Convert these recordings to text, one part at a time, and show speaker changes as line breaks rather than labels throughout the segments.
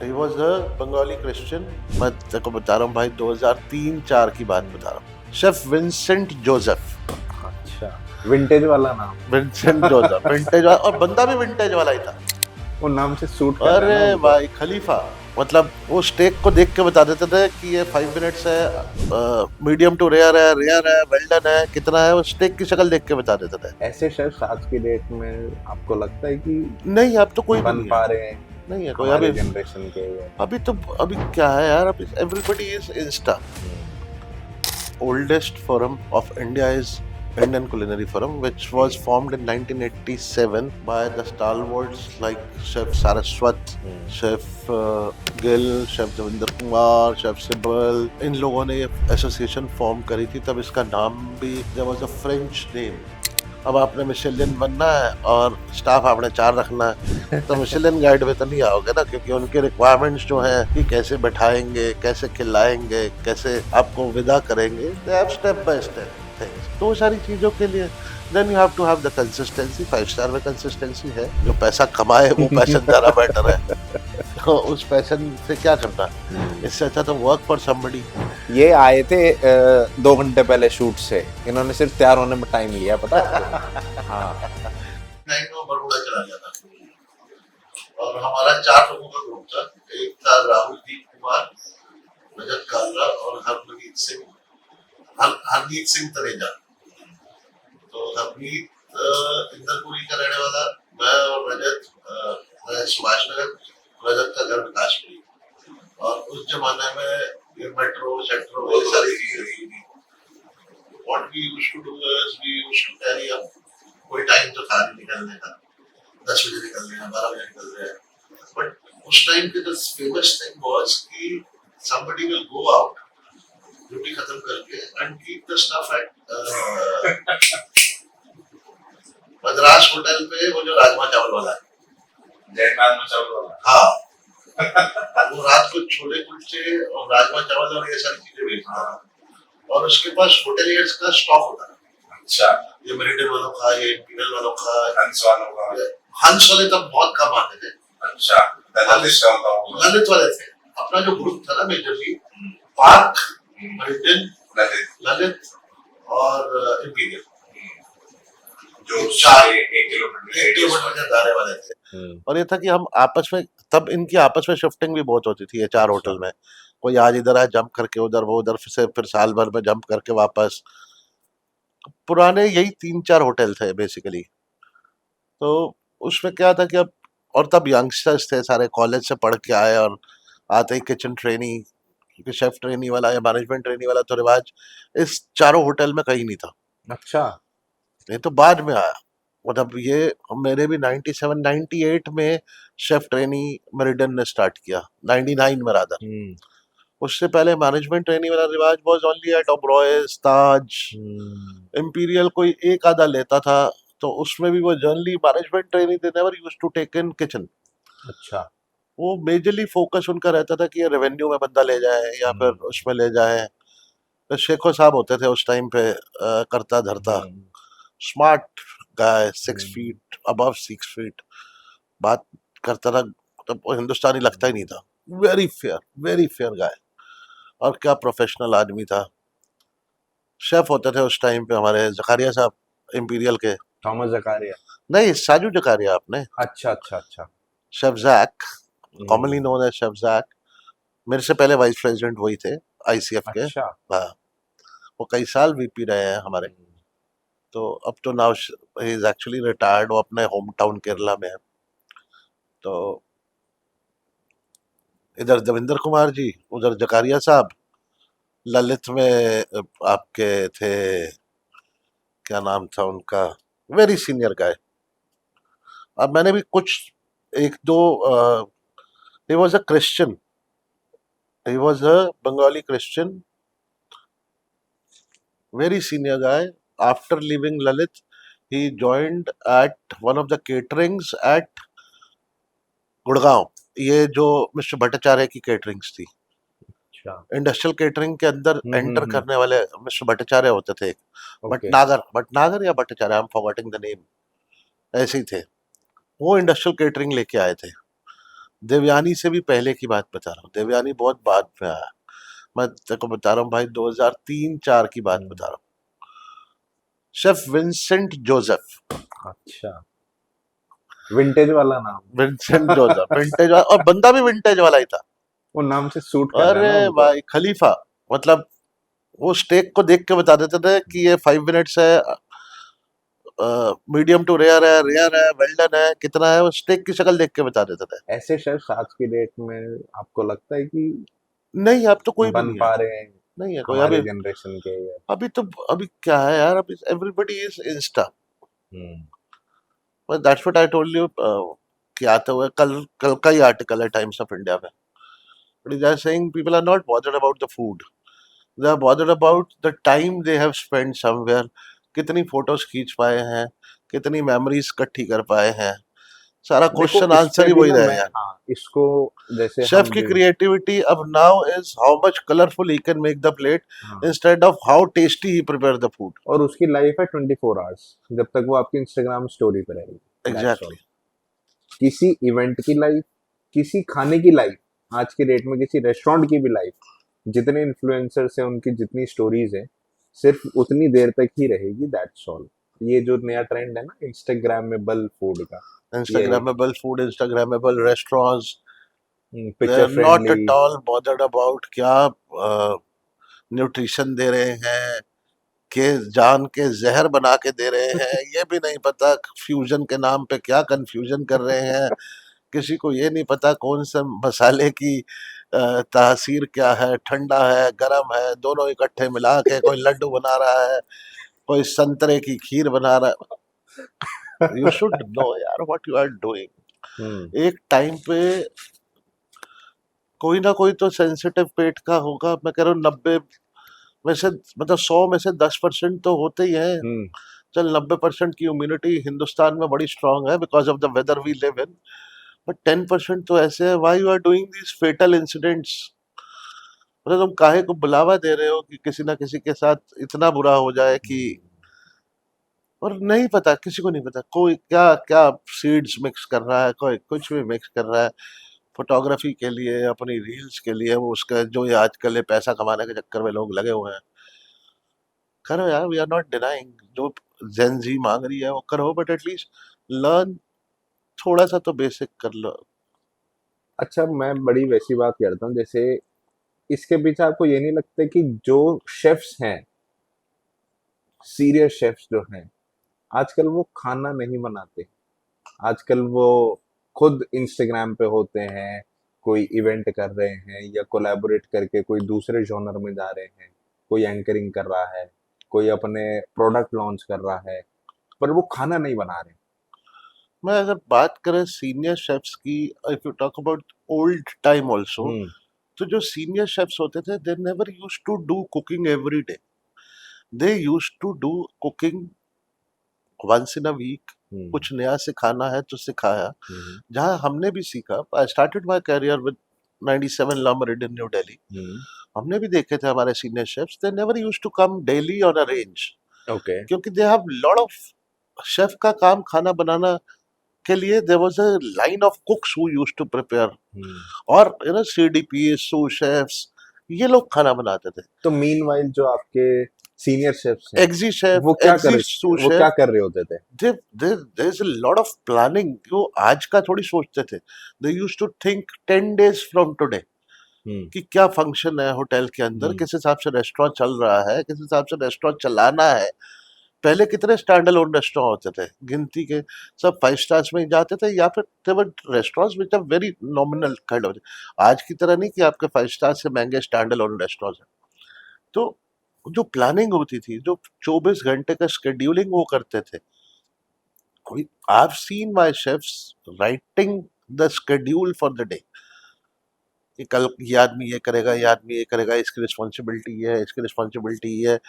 He was a Bengali Christian. मैं तेरे को बता रहा हूँ भाई, 2003-4 की बात बता रहा हूँ। Chef Vincent Joseph.
अच्छा, विंटेज वाला नाम।
विंसेंट जोसेफ विंटेज वाला, और बंदा भी विंटेज वाला ही था।
वो नाम से सूट कर रहा है ना
अरे
उनको।
भाई खलीफा, मतलब वो स्टेक को देख के बता देते थे कि ये 5 मिनट्स है, मीडियम टू रेयर है, वेल डन है, कितना है, वो स्टेक की शक्ल देख के बता देते थे।
ऐसे शेफ्स आज की डेट में आपको लगता है कि
नहीं, अब तो कोई भी
बन
नहीं
पा
है।
रहे हैं
नहीं है कोई
हमारे
अभी।
जनरेशन के?
अभी क्या है यार, अभी everybody is Insta. Oldest forum of India is Indian Culinary Forum, which was formed in 1987 by the stalwarts like Chef Saraswat, Chef Gill, Chef Devinder Kumar, Chef Sibal. इन लोगों ने ये एसोसिएशन फॉर्म करी थी, तब इसका नाम भी there was a French name. अब आपने मिशेलियन बनना है और स्टाफ आपने 4 रखना है तो मिशेलियन गाइड में तो नहीं आओगे ना, क्योंकि उनके रिक्वायरमेंट्स जो हैं कि कैसे बैठाएंगे, कैसे खिलाएंगे, कैसे आपको विदा करेंगे, स्टेप बाय स्टेप थिंग्स। तो वो सारी चीज़ों के लिए then you have to have the consistency. 5 star में कंसिस्टेंसी है, जो पैसा कमाए वो पैशन ज़्यादा बेटर है। तो उस पैशन से क्या करना, इससे अच्छा तो वर्क फॉर समबडी।
ये आए थे 2 घंटे पहले शूट से, इन्होंने सिर्फ तैयार होने में टाइम लिया, पता है आपको? हाँ,
नाइट में बड़ोड़ा चला गया था और हमारा 4 लोगों का ग्रुप था। एक था राहुल दीप कुमार, रजत कालरा और हरमीत सिंह तनेजा। तो हरमीत इंदरपुरी का रहने वाला, मैं और रजत मैं सुभाष नगर, रजत का घर विकासपुरी। और उस जमाने में ये मेट्रो सेट्रो ये सारी चीजें थी। What we used to do is we used to carry up, कोई टाइम तो था नहीं निकलने का, 10 बजे निकल रहे हैं, 12 बजे निकल रहे हैं। बट उस टाइम के जो फेमस थिंग वाज कि somebody will go out duty खत्म करके and keep the stuff at Madras hotel पे, वो जो राजमा चावल वाला है, राजमा चावल वाला, हाँ वो रात को छोले कुलचे और राजमा चावल और ये सारी चीजें बेचता था। और उसके पास होटेलियर्स का स्टॉक होता था। अच्छा, ये मेरिडियन वालों का, ये इंपीरियल वालों का, हंस वालों का। हंस वाले तब बहुत कम आते थे। अच्छा, ललित वाले थे। अपना जो ग्रुप था ना मेजरली, पार्क, मेरिडियन, ललित और इंपीरियल, जो 1 किलोमीटर के दायरे वाले थे। और ये था कि हम आपस में, तब इनकी आपस में शिफ्टिंग भी बहुत होती थी ये 4 होटल में। कोई आज इधर आए जंप करके उधर, वो उधर से फिर साल भर में जंप करके वापस। पुराने यही 3-4 होटल थे बेसिकली। तो उसमें क्या था कि अब, और तब यंगस्टर्स थे सारे, कॉलेज से पढ़ के आए और आते ही किचन ट्रेनी, क्योंकि शेफ ट्रेनी वाला या मैनेजमेंट ट्रेनी वाला तो रिवाज इस 4 होटल में कहीं नहीं था।
अच्छा,
ये तो बाद में आया। मतलब ये मेरे भी 97 98 में शेफ ट्रेनी मेरिडियन ने स्टार्ट किया, 99 में रादर। उससे पहले मैनेजमेंट ट्रेनी वाला रिवाज was only at Oberoi's, Taj, Imperial कोई एक आधा लेता था। तो उसमें भी वो generally management trainee they never used to take in kitchen.
अच्छा,
वो मेजरली फोकस उनका रहता था कि ये रेवेन्यू में बंदा ले जाए या फिर उसमें ले जाए। तो शेखो साहब होते थे उस टाइम पे, करता धरता, smart guy, 6 feet above 6 feet, बात करता था तब वो हिंदुस्तानी लगता ही नहीं था। वेरी फेयर गाय, और क्या प्रोफेशनल आदमी था। शेफ होते थे उस टाइम पे हमारे जकारिया साहब, इंपीरियल के।
थॉमस जकारिया?
नहीं, साजू जकारिया आपने।
अच्छा अच्छा अच्छा।
Chef Jack, commonly known as chef Jack. मेरे से पहले वाइस प्रेसिडेंट वही थे आईसीएफ के।
अच्छा,
हाँ, वो कई साल वीपी रहे हैं हमारे। तो अब तो now he is actually retired, वो अपने होम टाउन केरला में है। तो इधर देवेंद्र कुमार जी, उधर जकारिया साहब। ललित में आपके थे, क्या नाम था उनका, वेरी सीनियर गाय। अब मैंने भी कुछ, एक दो, he was a Christian, he was a Bengali Christian, very senior guy. After leaving Lalit, he joined at one of the caterings at Gurgaon. ये जो मिस्टर भट्टाचार्य की केटरिंग्स थी,
अच्छा,
इंडस्ट्रियल केटरिंग के अंदर एंटर करने वाले मिस्टर भट्टाचार्य होते थे।
ओके,
भटनागर या Bhattacharya, I am forgetting the name, ऐसे ही थे। वो इंडस्ट्रियल केटरिंग लेके आए थे। देवयानी से भी पहले की बात बता रहा हूँ, देवयानी बहुत बाद में आया। मैं तेरे को बता रहा हूँ भाई, 2003-4 की बात बता रहा हूँ। शेफ विंसेंट जोसेफ,
अच्छा, विंटेज वाला नाम।
विंसेंट जोसेफ विंटेज वाला, और बंदा भी विंटेज वाला ही था।
वो नाम से सूट कर रहा है ना
अरे
उनको।
भाई खलीफा, मतलब वो स्टेक को देख के बता देते थे कि ये 5 मिनट्स है, मीडियम टू रेयर है, वेल्डन है, कितना है, वो स्टेक की शक्ल देख के बता देते थे।
ऐसे शेफ्स आज की डेट में आपको लगता है कि
नहीं, अब तो कोई भी
बन
नहीं है,
पा रहे हैं
नहीं है कोई
हमारे
अभी।
जनरेशन के या?
अभी तो, अभी क्या है यार, अभी everybody is insta,
hmm.
But that's what I told you. क्या आता हुआ कल, कल का ही आर्टिकल है टाइम्स ऑफ इंडिया में, but they are saying people are not bothered about the food, they are bothered about the time they have spend somewhere, कितनी फोटोज खींच पाए हैं, कितनी मेमोरीज इकट्ठी कर पाए हैं। सारा
देखो
क्वेश्चन
इस
आंसर
पे
ही
भी
वही
ना मैं,
रहेगा।
हाँ, इसको जैसे
शेफ
हम
की क्रिएटिविटी अब now is how much colourful he can make the plate,
हाँ,
instead of how tasty he prepare the food.
और उसकी लाइफ है 24 आवर्स, जब तक वो आपकी इंस्टाग्राम स्टोरी पे रहेगी। That's all.
एग्जैक्टली।
किसी इवेंट की लाइफ, किसी खाने की लाइफ, आज के डेट में किसी रेस्टोरेंट की भी लाइफ, जितने इन्फ्लुएंसर्स हैं उनकी जितनी स्टोरीज हैं, सिर्फ उतनी देर तक ही रहेगी। That's all. ये जो नया ट्रेंड है ना इंस्टाग्रामेबल फूड का, ये
Instagrammable food, Instagrammable restaurants, they
picture
are not
friendly.
At all bothered about क्या न्यूट्रिशन दे रहे हैं, के जान के जहर बना के दे रहे हैं, ये भी नहीं पता फ्यूजन के नाम पे क्या कंफ्यूजन कर रहे हैं। किसी को ये नहीं पता कौन से मसाले की तासीर क्या है, ठंडा है, गरम है, दोनों इकट्ठे मिला के कोई लड्डू बना रहा है, कोई संतरे की खीर बना रहा है। यू शुड नो यार what you are
hmm.
Doing. एक टाइम पे कोई ना कोई तो सेंसिटिव पेट का होगा, मैं कह रहा हूँ 90 में से, मतलब 100 में से 10% तो होते ही हैं।
हम्म।
चल 90% की इम्यूनिटी हिंदुस्तान में बड़ी स्ट्रांग है because of the weather we live in, but 10% तो ऐसे है, why you are doing these fatal incidents. मतलब तुम काहे को बुलावा दे रहे हो कि किसी ना किसी के साथ इतना बुरा हो जाए कि, और नहीं पता, किसी को नहीं पता कोई क्या क्या सीड्स मिक्स कर रहा है, कोई कुछ भी मिक्स कर रहा है फोटोग्राफी के लिए, अपनी रील्स के लिए, वो उसका जो ये आजकल ये पैसा कमाने के चक्कर में लोग लगे हुए हैं। करो यार, वी आर नॉट डिनाइंग, जो जेन जी मांग रही है वो करो, बट एटलीस्ट लर्न, थोड़ा सा तो बेसिक कर लो।
अच्छा, मैं बड़ी वैसी बात करता हूँ, जैसे इसके पीछे आपको ये नहीं लगता कि जो शेफ्स हैं, सीरियस शेफ्स जो हैं, आजकल वो खाना नहीं बनाते। आजकल वो खुद इंस्टाग्राम पे होते हैं, कोई इवेंट कर रहे हैं या कोलैबोरेट करके कोई दूसरे जॉनर में जा रहे हैं, कोई एंकरिंग कर रहा है, कोई अपने प्रोडक्ट लॉन्च कर रहा है, पर वो खाना नहीं बना रहे।
मैं अगर बात करें सीनियर शेफ्स की, if you talk about old time also,
hmm.
तो जो सीनियर शेफ्स होते थे they never use to do cooking every day, they use to do cooking once in a week.
Hmm.
कुछ नया सिखाना है तो सिखाया।
हम्म।
जहाँ हमने भी सीखा, I started my career with 97 le Meridien new Delhi.
Hmm.
हमने भी देखे थे हमारे senior chefs, they never use to come daily on a range,
okay.
क्योंकि they have lot of, chef का काम खाना बनाना के लिए there was a line of cooks who used to prepare,
hmm.
और you know CDP sous chefs, ये लोग खाना बनाते थे।
तो मीनवाइल जो आपके सीनियर शेफ्स हैं,
एग्जी शेफ,
वो क्या कर
एग्जी सू
वो क्या
शेफ,
कर रहे होते थे?
There is a lot of planning, वो आज का थोड़ी सोचते थे। They used to think 10 days from today
hmm.
कि क्या फंक्शन है होटल के अंदर,
हम्म।
किस हिसाब से रेस्टोरेंट चल रहा है, किस हिसाब से रेस्टोरेंट चलाना है। पहले कितने स्टैंड अलोन रेस्टोरेंट होते थे, गिनती के, सब 5 स्टार्स में ही जाते थे, या फिर there were restaurants which are very nominal kind of. आज की तरह नहीं कि आपके 5 स्टार से महंगे स्टैंड अलोन रेस्टोरेंट्स हैं। तो जो प्लानिंग होती थी, जो 24 घंटे का शेड्यूलिंग वो करते थे, I have seen my chefs writing the schedule for the day, कि कल ये आदमी ये करेगा, ये आदमी ये करेगा, इसकी रिस्पॉन्सिबिलिटी ये है, इसकी रिस्पॉन्सिबिलिटी ये है।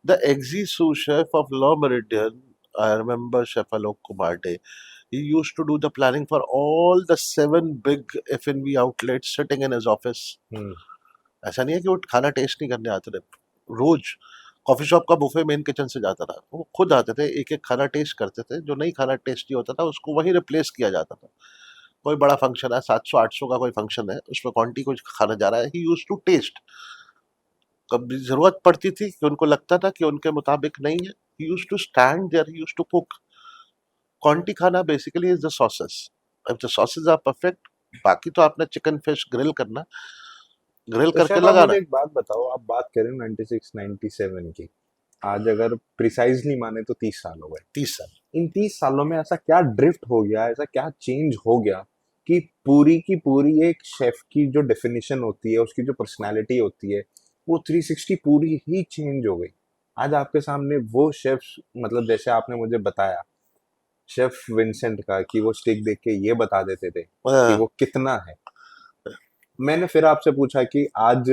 The ex-sous chef of La Meridian, I remember Chef Alok Kumar Dey, he used to do the planning for all the 7 big F&B outlets sitting in his office.
हम्म।
ऐसा नहीं है कि वो खाना टेस्ट नहीं करने आते थे, रोज कॉफी शॉप का बुफे मेन किचन से जाता था, वो खुद आते थे, एक एक खाना टेस्ट करते थे, जो नहीं खाना टेस्टी होता था उसको वहीं रिप्लेस किया जाता था। कोई बड़ा फंक्शन है, 700-800 का कोई फंक्शन है, उसमें क्वांटिटी कुछ खाना जा रहा है, ही यूज्ड टू टेस्ट। कभी जरूरत पड़ती थी कि उनको लगता था कि उनके मुताबिक नहीं है, he used to stand there, he used to cook. Quantity खाना basically is the sauces. If the sauces are perfect, बाकी तो आपने चिकन फिश ग्रिल करना, ग्रिल
तो
करके
शेफ आप
लगाना।
मुझे एक बात बताओ, आप बात करें 96 97 की, आज अगर प्रिसाइजली माने तो 30 साल हो गए।
30 साल।
इन 30 सालों में ऐसा क्या ड्रिफ्ट हो गया, ऐसा क्या चेंज हो गया कि पूरी की पूरी एक शेफ की जो डेफिनेशन होती है, उसकी जो पर्सनालिटी होती है, वो 360 पूरी ही चेंज हो गई। आज आपके सामने वो शेफ, मतलब जैसे आपने मुझे बताया शेफ विंसेंट का, कि वो स्टिक देख के ये बता देते थे कि वो कितना है। मैंने फिर आपसे पूछा कि आज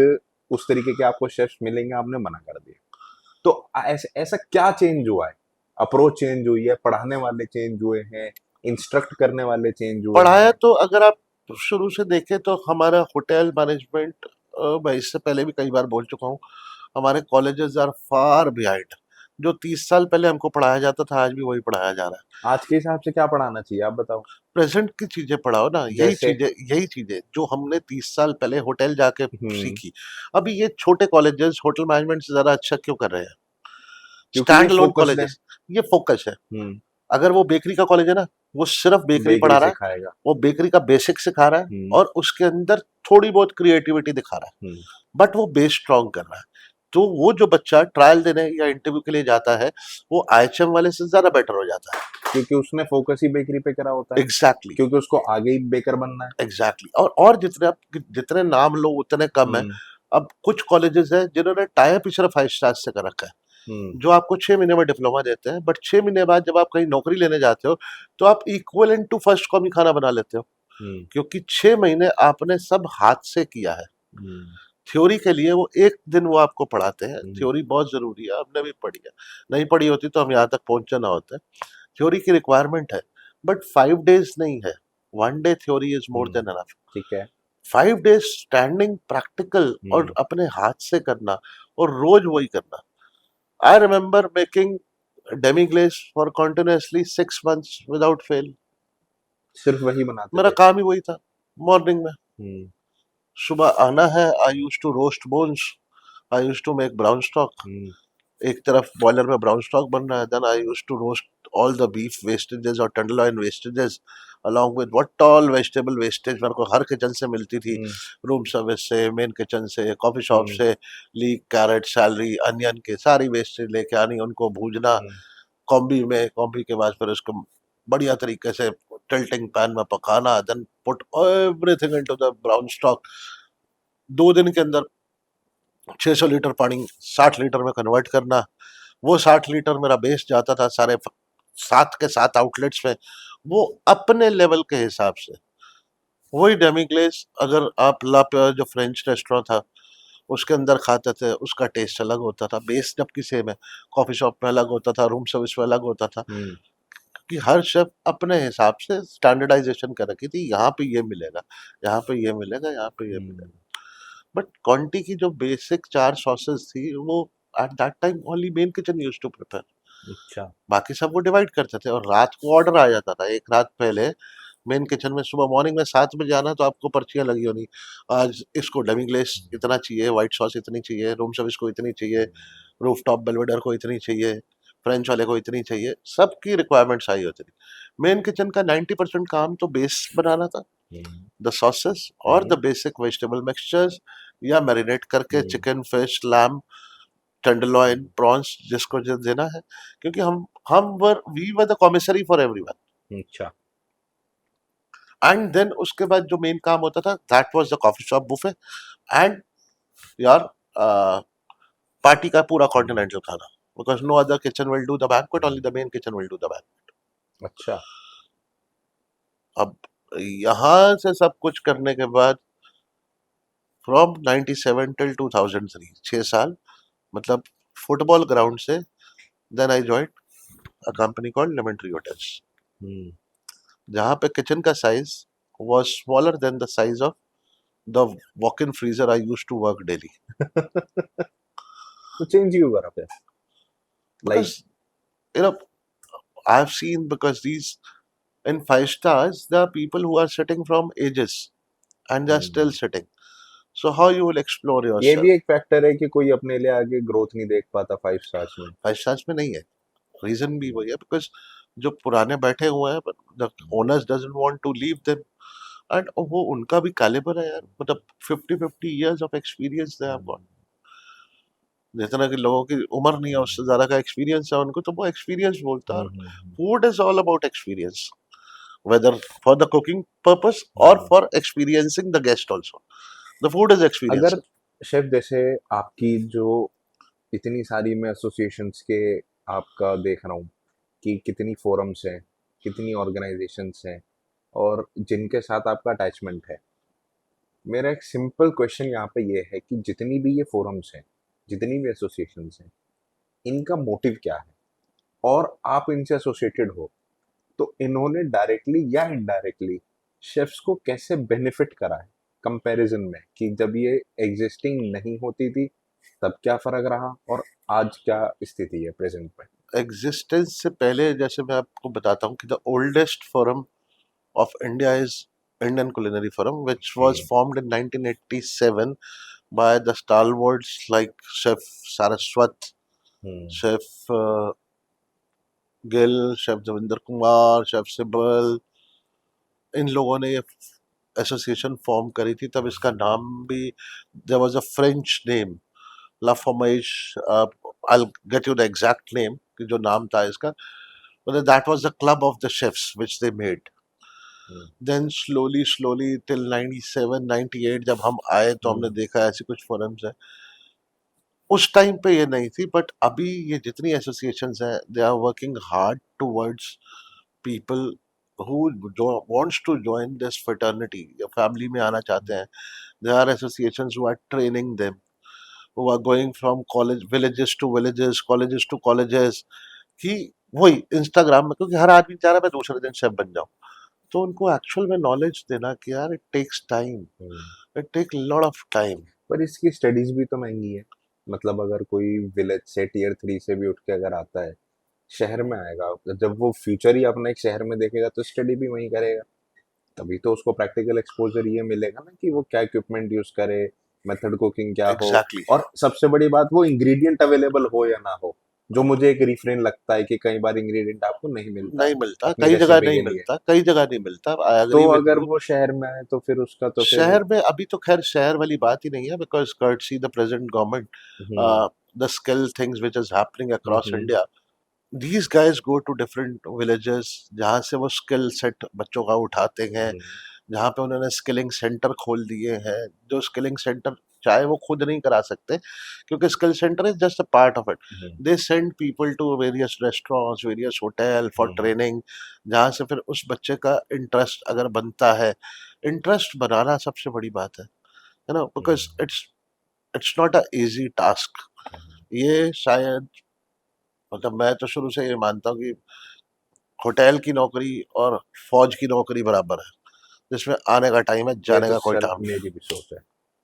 उस तरीके के आपको शेफ्स मिलेंगे, आपने मना कर दिया। तो ऐसा ऐसा क्या चेंज हुआ है? अप्रोच चेंज हुई है, पढ़ाने वाले चेंज हुए हैं, इंस्ट्रक्ट करने वाले चेंज हुए
पढ़ाया
हैं?
तो अगर आप शुरू से देखें तो हमारा होटल मैनेजमेंट, मैं इससे पहले भी कई बार बोल चुका हूँ, हमारे कॉलेजेस आर फार बिहाइंड। जो 30 साल पहले हमको पढ़ाया जाता था, आज भी वही पढ़ाया जा रहा है।
आज के हिसाब से क्या पढ़ाना चाहिए, आप बताओ।
प्रेजेंट की चीजें पढ़ाओ ना,
जैसे
यही चीजें जो हमने 30 साल पहले होटल जाके
हम्म,
सीखी। अभी ये छोटे कॉलेजेस होटल मैनेजमेंट से ज्यादा अच्छा क्यों कर रहे हैं?
क्योंकि ये
स्टैंड अलोन
फोकस्ड है।
कॉलेजेस, ये फोकस है।
हम्म।
अगर वो बेकरी का कॉलेज है ना, वो सिर्फ बेकरी
बेकरी
पढ़ा रहा है,
सिखाएगा।
वो बेकरी का बेसिक सिखा रहा है,
हम्म।
और उसके अंदर थोड़ी बहुत क्रिएटिविटी दिखा रहा है,
हम्म।
बट वो बेस स्ट्रॉन्ग कर रहा है। तो वो जो बच्चा ट्रायल देने या इंटरव्यू के लिए जाता है, वो आईएचएम वाले से ज्यादा बेटर हो जाता है।
क्योंकि उसने फोकस ही बेकरी पे करा होता है,
एग्जैक्टली।
क्योंकि उसको आगे ही बेकर बनना है।
एग्जैक्टली। और जितने नाम लो उतने कम है।
हम्म।
अब कुछ कॉलेजेस है जिन्होंने टाई अप ही सिर्फ 5 स्टार से कर रखा है,
हम्म।
जो आपको 6 महीने में डिप्लोमा देते हैं, बट 6 महीने बाद जब आप कहीं नौकरी लेने जाते हो, तो आप इक्वल टू फर्स्ट कॉपी खाना बना लेते हो,
हम्म।
क्योंकि 6 महीने आपने सब हाथ से किया है।
हम्म।
थ्योरी के लिए वो एक दिन वो आपको पढ़ाते हैं,
हम्म।
थ्योरी बहुत जरूरी है, हमने भी पढ़ी है। नहीं पढ़ी होती तो हम यहाँ तक पहुंचे ना होते। थ्योरी की रिक्वायरमेंट है, बट 5 डेज नहीं है। 1 day theory is more
hmm.
Than enough.
ठीक है।
5 डेज स्टैंडिंग प्रैक्टिकल और
हम्म।
अपने हाथ से करना, और रोज वही करना। I remember making Demi glace for continuously 6 months without fail.
सिर्फ वही बनाते
मेरा
थे।
काम ही वही था। मॉर्निंग में
हम्म।
सुबह आना है, I use to roast bones, I use to make brown stock.
Hmm.
एक तरफ बॉयलर में ब्राउन स्टॉक बन रहा है, then I use to roast all the beef wastages और tenderloin wastages, along with what all vegetable wastage मेरे को हर kitchen से मिलती थी।
हम्म।
रूम सर्विस से, मेन किचन से, कॉफी शॉप
हम्म।
से, लीक, कैरेट, सैलरी, अनियन के सारी वेस्टेज लेके आनी, उनको भूजना
हम्म।
कॉम्बी में। कॉम्बी के बाद फिर उसको बढ़िया तरीके से टिल्टिंग पैन में पकाना, then put everything into the brown stock. 2 दिन के अंदर 600 लीटर पानी 60 लीटर में कन्वर्ट करना। वो 60 लीटर मेरा बेस जाता था सारे 7 के 7 आउटलेट्स में, वो अपने लेवल के हिसाब से। वही डेमी ग्लेस अगर आप ला जो फ्रेंच रेस्टोरेंट था उसके अंदर खाते थे, उसका टेस्ट अलग होता था। बेस जबकि सेम है, कॉफी शॉप में अलग होता था, रूम सर्विस में अलग होता था,
हम्म।
कि हर शेफ अपने हिसाब से स्टैंडर्डाइजेशन कर रखी थी। यहाँ पे ये मिलेगा, यहाँ पे ये मिलेगा, यहाँ पे ये
हम्म।
मिलेगा। बट क्वांटी की जो बेसिक 4 सॉसेस थी, वो at that time only main kitchen used to prepare.
अच्छा।
बाकी सब वो डिवाइड करते थे, और रात को ऑर्डर आ जाता था एक रात पहले मेन किचन में। सुबह मॉर्निंग में 7 बजे आना, तो आपको पर्चियां लगी होनी, आज इसको डेमी ग्लेस इतना चाहिए, व्हाइट सॉस इतनी चाहिए, रूम सर्विस को इतनी चाहिए, रूफ टॉप बेलवेडर को इतनी चाहिए, फ्रेंच वाले को इतनी चाहिए, सबकी रिक्वायरमेंट्स आई होती थी। मेन किचन का 90% काम तो बेस बनाना था,
हम्म।
द सॉसेस और
hmm.
The basic vegetable mixtures, या मैरिनेट करके
hmm.
Chicken, fish, lamb, tenderloin, prawns जिसको जो देना है। क्योंकि हम we were the commissary for everyone.
अच्छा।
एंड देन उसके बाद जो मेन काम होता था, that was the coffee shop buffet, and यार पार्टी का पूरा
हम्म।
कॉन्टिनेंटल खाना, because no other kitchen will do the banquet, only the main kitchen will do the banquet.
अच्छा।
अब यहाँ से सब कुछ करने के बाद, फ्रॉम 97 टिल 2003, 6 साल, मतलब फुटबॉल ग्राउंड से, then I joined a company called Lemon Tree Hotels,
hmm.
जहाँ पे किचन का size was smaller than the size of the walk-in freezer I used to work daily.
तो चेंज ही होगा फिर, like.
Because, you know, I've seen, because these In five stars, there are people who are sitting from ages and they are still sitting. So how you will explore
ये
yourself?
भी एक factor है कि कोई अपने लिए आगे growth नहीं देख पाता 5 स्टार्स में।
फाइव स्टार्स में नहीं है, रीजन भी वही है बिकॉज जो पुराने बैठे हुए हैं, the owners doesn't want to leave them, and वो उनका भी कैलिबर है यार, मतलब 50 years of experience they have got. जितना कि लोगों की उम्र नहीं है उससे ज्यादा का एक्सपीरियंस है उनको, तो वो एक्सपीरियंस बोलता है। Food is all about experience, whether for the cooking purpose or for experiencing the guest also. The food is experience.
अगर शेफ जैसे आपकी जो इतनी सारी मैं एसोसिएशंस के आपका देख रहा हूँ कि कितनी फोरम्स हैं, कितनी ऑर्गेनाइजेशंस हैं और जिनके साथ आपका अटैचमेंट है। मेरा एक सिंपल क्वेश्चन यहाँ पे ये है कि जितनी भी ये फोरम्स हैं, जितनी भी एसोसिएशंस हैं, इनका मोटिव क्या है? और आप इनसे एसोसिएटेड हो, तो इन्होंने डायरेक्टली या इनडायरेक्टली शेफ्स को कैसे बेनिफिट करा है कंपैरिजन में, कि जब ये एग्जिस्टिंग नहीं होती थी तब क्या फर्क रहा और आज क्या स्थिति है प्रेजेंट में?
एग्जिस्टेंस से पहले जैसे मैं आपको बताता हूँ कि the oldest forum of India is Indian culinary forum which was formed in 1987 by the stalwarts like Chef Saraswat, Chef Gill, chef Devendra Kumar, chef Sibal, इन लोगों ने ये एसोसिएशन फॉर्म करी थी। तब इसका नाम भी, there was a French name, La Fromage, I get you the exact name कि जो नाम था इसका, मतलब that was the club of the chefs which they made. Then slowly slowly till 97 98 जब हम आए तो हमने देखा ऐसी कुछ फोरम्स है। उस टाइम पे ये नहीं थी, बट अभी ये जितनी एसोसिएशंस हैं they are working hard towards people who wants to join this fraternity या family में आना चाहते हैं। There are associations who are training them, who are going from college villages to villages, colleges to colleges, कि वही Instagram में, क्योंकि हर आदमी चाह रहा है मैं दूसरे दिन शेफ बन जाऊं, तो उनको एक्चुअल में नॉलेज देना कि यार it takes time, it take lot of time.
पर इसकी स्टडीज भी तो महंगी है। मतलब अगर कोई विलेज से टियर 3 से भी उठ के अगर आता है, शहर में आएगा, जब वो फ्यूचर ही अपना एक शहर में देखेगा तो स्टडी भी वहीं करेगा। तभी तो उसको प्रैक्टिकल एक्सपोजर ये मिलेगा ना कि वो क्या इक्विपमेंट यूज करे, मेथड कुकिंग क्या हो,
एग्जैक्टली।
और सबसे बड़ी बात वो इंग्रेडिएंट अवेलेबल हो या ना हो, जो मुझे एक रिफरेन लगता है कि कई बार इंग्रेडिएंट आपको नहीं मिलता
नहीं मिलता,
अपनी
कई जगह
रेसिपी
नहीं
के लिए।
मिलता, कई जगह नहीं मिलता, आई
तो
एग्री विद
अगर
यू।
वो शहर में आए तो फिर उसका तो फिर
शहर में अभी तो खैर शहर वाली बात ही नहीं है, because courtesy the present
hmm,
government, the skill things which is happening across
hmm,
India, these guys go to different villages जहाँ से वो स्किल सेट बच्चों का उठाते हैं,
हम्म,
जहाँ पे उन्होंने स्किलिंग सेंटर खोल दिए हैं। जो स्किलिंग सेंटर चाहे वो खुद नहीं करा सकते, क्योंकि skill centre is just a part of it.
Hmm,
they send people to various restaurants, various hotel for
hmm,
training, जहाँ से फिर उस बच्चे का इंटरेस्ट अगर बनता है, इंटरेस्ट बनाना सबसे बड़ी बात है ना, because it's not a easy task. ये शायद, मतलब मैं तो शुरू से ये मानता हूँ कि होटल की नौकरी और फौज की नौकरी बराबर है, जिसमें आने का टाइम है,
ये
जाने
तो
का कोई
सर
टाइम नहीं
मेरी भी सोच है।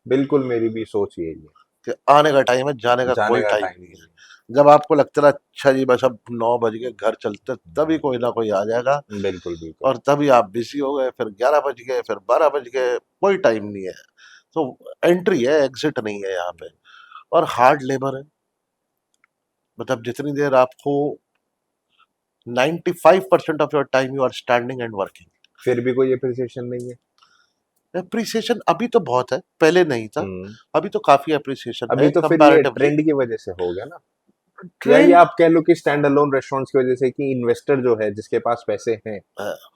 बिल्कुल मेरी भी सोच यही है।
है। कि आने का टाइम है, जाने का
जाने
कोई
का
टाइम
टाइम
नहीं
नहीं है।
है। जब आपको लगता है अच्छा जी बस अब 9 बज गए घर चलते, तभी कोई ना कोई आ जाएगा,
बिल्कुल बिल्कुल।
और तभी आप बिजी हो गए, फिर 11 बज गए, फिर 12 बज गए, कोई टाइम नहीं है। तो एंट्री है, एग्जिट नहीं है यहाँ पे, और हार्ड लेबर है। मतलब जितनी देर आपको 95% of your time you are standing and working.
फिर भी कोई अप्रिसिएशन नहीं है।
अप्रिसिएशन अभी तो बहुत है, पहले नहीं था,
हम्म।
अभी तो काफी अप्रिसिएशन
अभी
है
तो फिर ये
कंपैरेटिवली।
ट्रेंड की वजह से हो गया ना, या ये
ट्रेंड,
आप कह लो कि स्टैंड अलोन रेस्टोरेंट्स की वजह से, कि इन्वेस्टर जो है जिसके पास पैसे हैं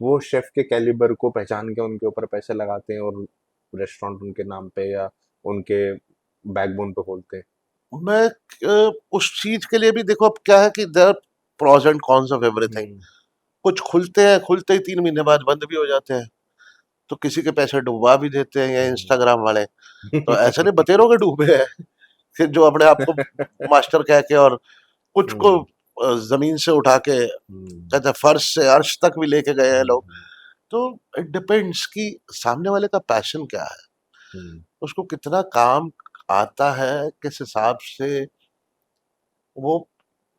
वो शेफ के कैलिबर को पहचान के उनके ऊपर पैसे लगाते हैं और रेस्टोरेंट उनके नाम पे या उनके बैकबोन पे खोलते हैं।
मैं उस चीज के लिए भी देखो, अब क्या है कि there pros and cons of everything.
Hmm,
कुछ खुलते हैं, खुलते ही 3 महीने बाद बंद भी हो जाते हैं, तो किसी के पैसे डुबा भी देते हैं ये
हम्म।
इंस्टाग्राम वाले। तो ऐसा नहीं बतेरों के डूबे हैं फिर जो अपने आप को मास्टर कह के, और कुछ को
हम्म,
जमीन से उठा के
हम्म,
कहते हैं फर्श से अर्श तक भी लेके गए हैं लोग।
हम्म,
तो इट डिपेंड्स कि सामने वाले का पैशन क्या है,
हम्म,
उसको कितना काम आता है, किस हिसाब से वो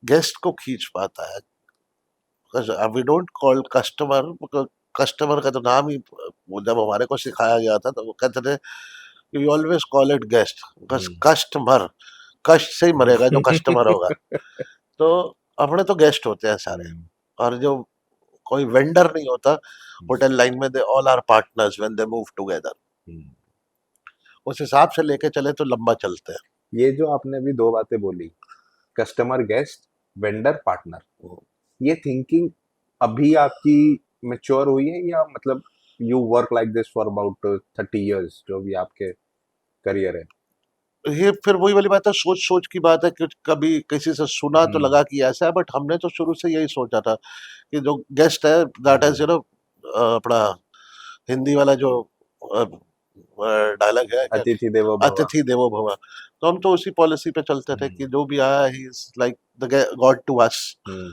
गेस्ट को खींच पाता है। We don't call customer, customer का तो नाम ही, वो जब हमारे को सिखाया गया था तो वो कहते थे you always call it guest, बस
हम्म।
कस्टमर, कष्ट से ही मरेगा जो कस्टमर होगा। तो अपने तो गेस्ट होते हैं सारे,
हम्म,
और जो कोई वेंडर नहीं होता
हम्म,
होटल लाइन में, they all are partners when they move together.
Hmm.
उस हिसाब से लेके चले तो लंबा चलते हैं।
ये जो आपने अभी दो बातें बोली, कस्टमर, गेस्ट, वेंडर, पार्टनर, ये थिंकिंग अभी आपकी मैच्योर हुई है, या मतलब you work like this for about 30 years, जो भी आपके करियर है?
ये फिर वही वाली बात है, सोच सोच की बात है कि कभी किसी से सुना तो
हम्म,
लगा कि ऐसा है, बट हमने तो शुरू से यही सोचा था कि जो गेस्ट है दैट इज
हम्म।
अपना हिंदी वाला जो डायलॉग है क्या,
अतिथि देवो भव।
अतिथि देवो भव। तो हम तो उसी पॉलिसी पे चलते थे
हम्म,
कि जो भी आया he is like the god to us.
Hmm,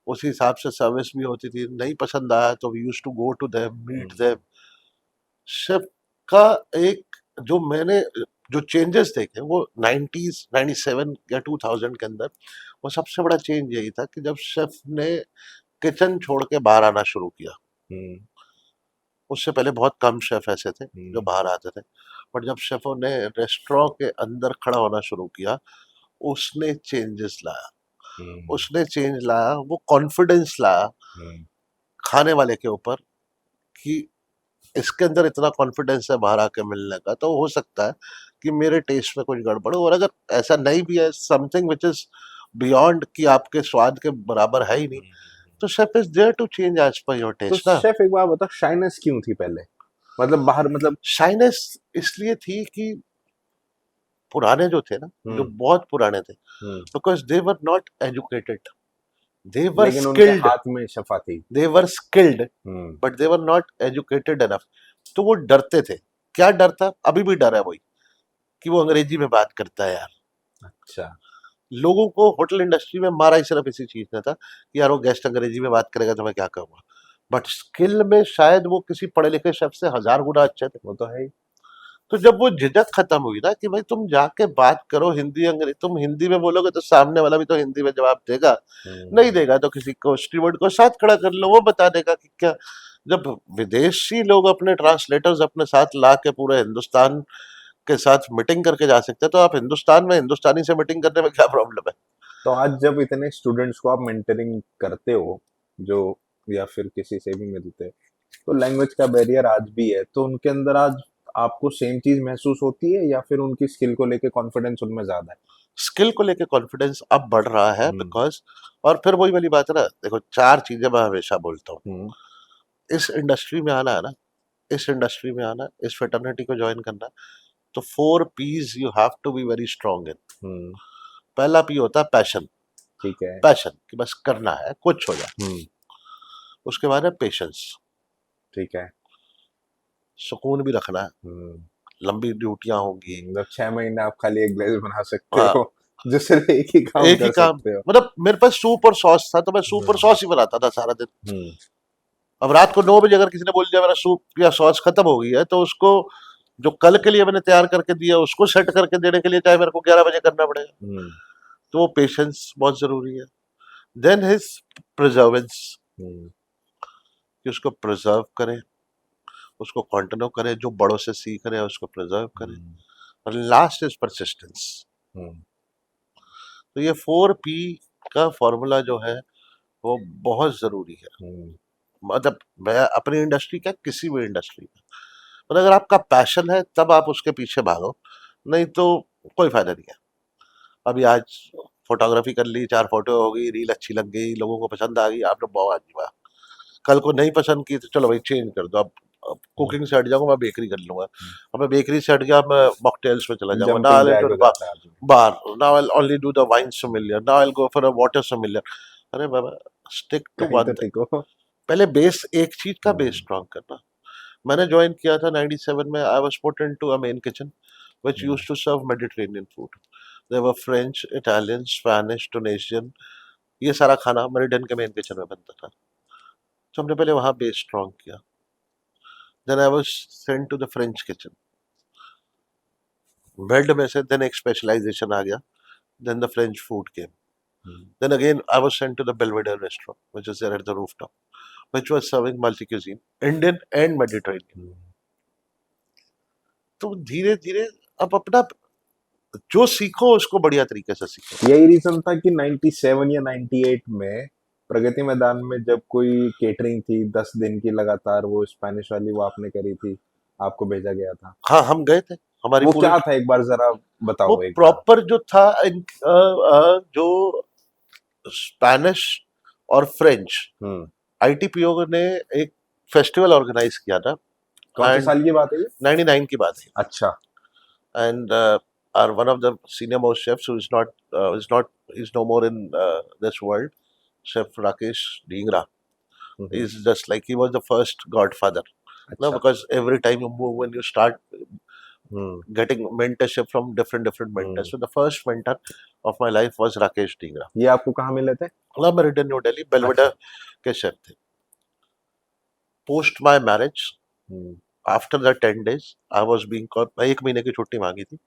उसी हिसाब से सर्विस भी होती थी, नहीं पसंद आया तो we used to go to them, meet
hmm,
them. Chef का एक, जो मैंने जो चेंजेस देखे वो 90s 97 या 2000 के अंदर, वो सबसे बड़ा चेंज यही था कि जब शेफ ने किचन छोड़ के बाहर आना शुरू किया।
हम्म,
उससे पहले बहुत कम शेफ ऐसे थे जो
हम्म,
बाहर आते थे, बट जब शेफों ने रेस्टोरेंट के अंदर खड़ा होना शुरू किया, उसने चेंजेस लाया।
हम्म,
उसने चेंज लाया, वो कॉन्फिडेंस लाया
हम्म।
खाने वाले के ऊपर कि इसके अंदर इतना कॉन्फिडेंस है बाहर आके मिलने का, तो हो सकता है कि मेरे टेस्ट में कुछ गड़बड़ हो, और अगर ऐसा नहीं भी है, समथिंग विच इज बियॉन्ड कि आपके स्वाद के बराबर है ही नहीं, तो chef is there to change as per your
तो
टेस्ट ना।
शेफ एक बात बताओ, शाइनेस क्यों थी पहले? मतलब बाहर, मतलब।
शाइनेस इसलिए थी कि पुराने जो थे ना, जो
हम्म,
बहुत पुराने थे,
hmm.
Because they were not educated, they were
लेकिन उनके
स्किल्ड,
हाथ में शफा थी।
They were skilled,
hmm.
But they were not educated enough. तो वो डरते थे। क्या डर था? अभी भी डर है वही, कि वो अंग्रेजी में बात करता है यार।
अच्छा।
लोगों को होटल इंडस्ट्री में मारा ही सिर्फ इसी चीज ने था कि यार वो गेस्ट अंग्रेजी में बात करेगा तो मैं क्या करूंगा। बट स्किल में शायद वो किसी पढ़े लिखे शख्स से हजार गुना अच्छे थे।
वो तो है ही।
तो जब वो झिझक खत्म हुई ना कि भाई तुम जाके बात करो हिंदी अंग्रेजी, तुम हिंदी में बोलोगे तो सामने वाला भी तो हिंदी में जवाब देगा, नहीं
हम्म।
देगा तो किसी को स्टीवर्ड को साथ खड़ा कर लो, वो बता देगा कि क्या। जब विदेशी लोग अपने ट्रांसलेटर्स अपने साथ ला के पूरे हिंदुस्तान के साथ मीटिंग करके जा सकते हैं, तो आप हिंदुस्तान में हिंदुस्तानी से मीटिंग करने में क्या प्रॉब्लम है?
तो आज जब इतने स्टूडेंट्स को आप मेंटरिंग करते हो, जो, या फिर किसी से भी मिलते हो, तो लैंग्वेज का बैरियर आज भी है, तो उनके अंदर आज आपको सेम चीज महसूस होती है, या फिर उनकी स्किल को लेके कॉन्फिडेंस उनमें ज्यादा है?
स्किल को लेके कॉन्फिडेंस अब बढ़ रहा है,
हम्म,
बिकॉज, और फिर वही वाली बात है ना, देखो चार चीजें मैं हमेशा बोलता हूँ।
हम्म,
इस इंडस्ट्री में आना है ना, इस इंडस्ट्री में आना, इस फेटर्निटी को ज्वाइन करना है, तो 4 P's you have to be very strong in.
Hmm.
पहला पी होता है पैशन।
ठीक है।
पैशन कि बस करना है, कुछ हो जाए।
हम्म।
उसके बाद है पेशेंस,
ठीक है।
सुकून भी रखना है,
हम्म।
लंबी ड्यूटियां होंगी।
मतलब 6 महीने आप खाली एक ग्लेज बना सकते
हाँ,
हो, जो सिर्फ एक ही काम
एक ही
कर
काम,
सकते हो।
मतलब मेरे पास सूप और सॉस था तो मैं सूप और
हम्म,
सॉस ही बनाता था सारा दिन।
हम्म,
अब रात को 9 बजे अगर किसी ने बोल दिया मेरा सूप या सॉस खत्म हो गई है, तो उसको जो कल के लिए मैंने तैयार करके दिया उसको सेट करके देने के लिए चाहे मेरे को 11 बजे करना पड़ेगा।
हम्म,
तो वो पेशेंस बहुत जरूरी है। देन हिज प्रिजर्वेंस,
हम्म,
कि उसको प्रिजर्व करें, उसको कंटिन्यू करें, जो बड़ों से सीख रहे हैं उसको प्रिजर्व करें।
हम्म,
और लास्ट इज परसिस्टेंस।
हम्म,
तो ये 4 P का फॉर्मूला जो है वो बहुत जरूरी है।
हम्म।
मतलब मैं अपनी इंडस्ट्री क्या, किसी भी इंडस्ट्री में, मतलब अगर आपका पैशन है तब आप उसके पीछे भागो, नहीं तो कोई फायदा नहीं है। अभी आज फोटोग्राफी कर ली, 4 फोटो हो गई, रील अच्छी लग गई, लोगों को पसंद आ गई, आपने बहुत जी वाह। कल को नहीं पसंद की तो चलो भाई चेंज कर दो, अब कुकिंग से हट जाऊंगा, मैं बेकरी कर लूंगा। अब मैं बेकरी से हट गया, मैं मॉकटेल्स में चला जाऊंगा, now
jumping
I'll
jack
into
हो
the bar,
जाता है आदमी।
bar, now I'll only do the wine sommelier, now I'll go for a water sommelier। अरे बाबा, स्टिक टू
कहीं
वन
तो
थिंग।
टिको।
पहले बेस, एक चीज का बेस
हम्म,
स्ट्रॉन्ग करना। मैंने ज्वाइन किया था 97 में, I was put into a main kitchen which
hmm,
used to serve Mediterranean food. There were French, Italian, Spanish, Tunisian, ये सारा खाना मेरिडियन के मेन किचन में बनता था। तो हमने पहले वहां बेस स्ट्रॉन्ग किया। Then I was sent to the French kitchen, बेल्ड में से देन एक स्पेशलाइजेशन आ गया, then the French food came. Then again, I was sent to the Belvedere restaurant, which is there at the rooftop, which was serving multi-cuisine, Indian and Mediterranean. तो धीरे धीरे अब अपना जो सीखो उसको बढ़िया तरीके से सीखो.
यही रीजन था कि 97 या 98 में प्रगति मैदान में जब कोई केटरिंग थी 10 दिन की लगातार, वो स्पेनिश वाली वो आपने करी थी, आपको भेजा गया था.
हाँ, हम गए थे. हमारी
वो
पूरी
क्या था एक बार जरा
वो
बताओ एक बार.
प्रॉपर जो था जो स्पेनिश और फ्रेंच आईटीपीओ ने एक फेस्टिवल ऑर्गेनाइज किया था.
कौन से
And
साल की बात है ये?
99 की बात है.
अच्छा.
And our one of the senior most chefs who is no more in this world, Chef Rakesh Dhingra, is just like he was the first godfather. No,
अच्छा.
because every time you move, when you start getting mentorship from different mentors. So the first mentor of my life was Rakesh Dhingra.
ये आपको कहाँ मिले थे?
मतलब merit new Delhi बेलवेडर के chef थे. Post my marriage, after the 10 days I was being called. मैं 1 महीने की छुट्टी मांगी थी.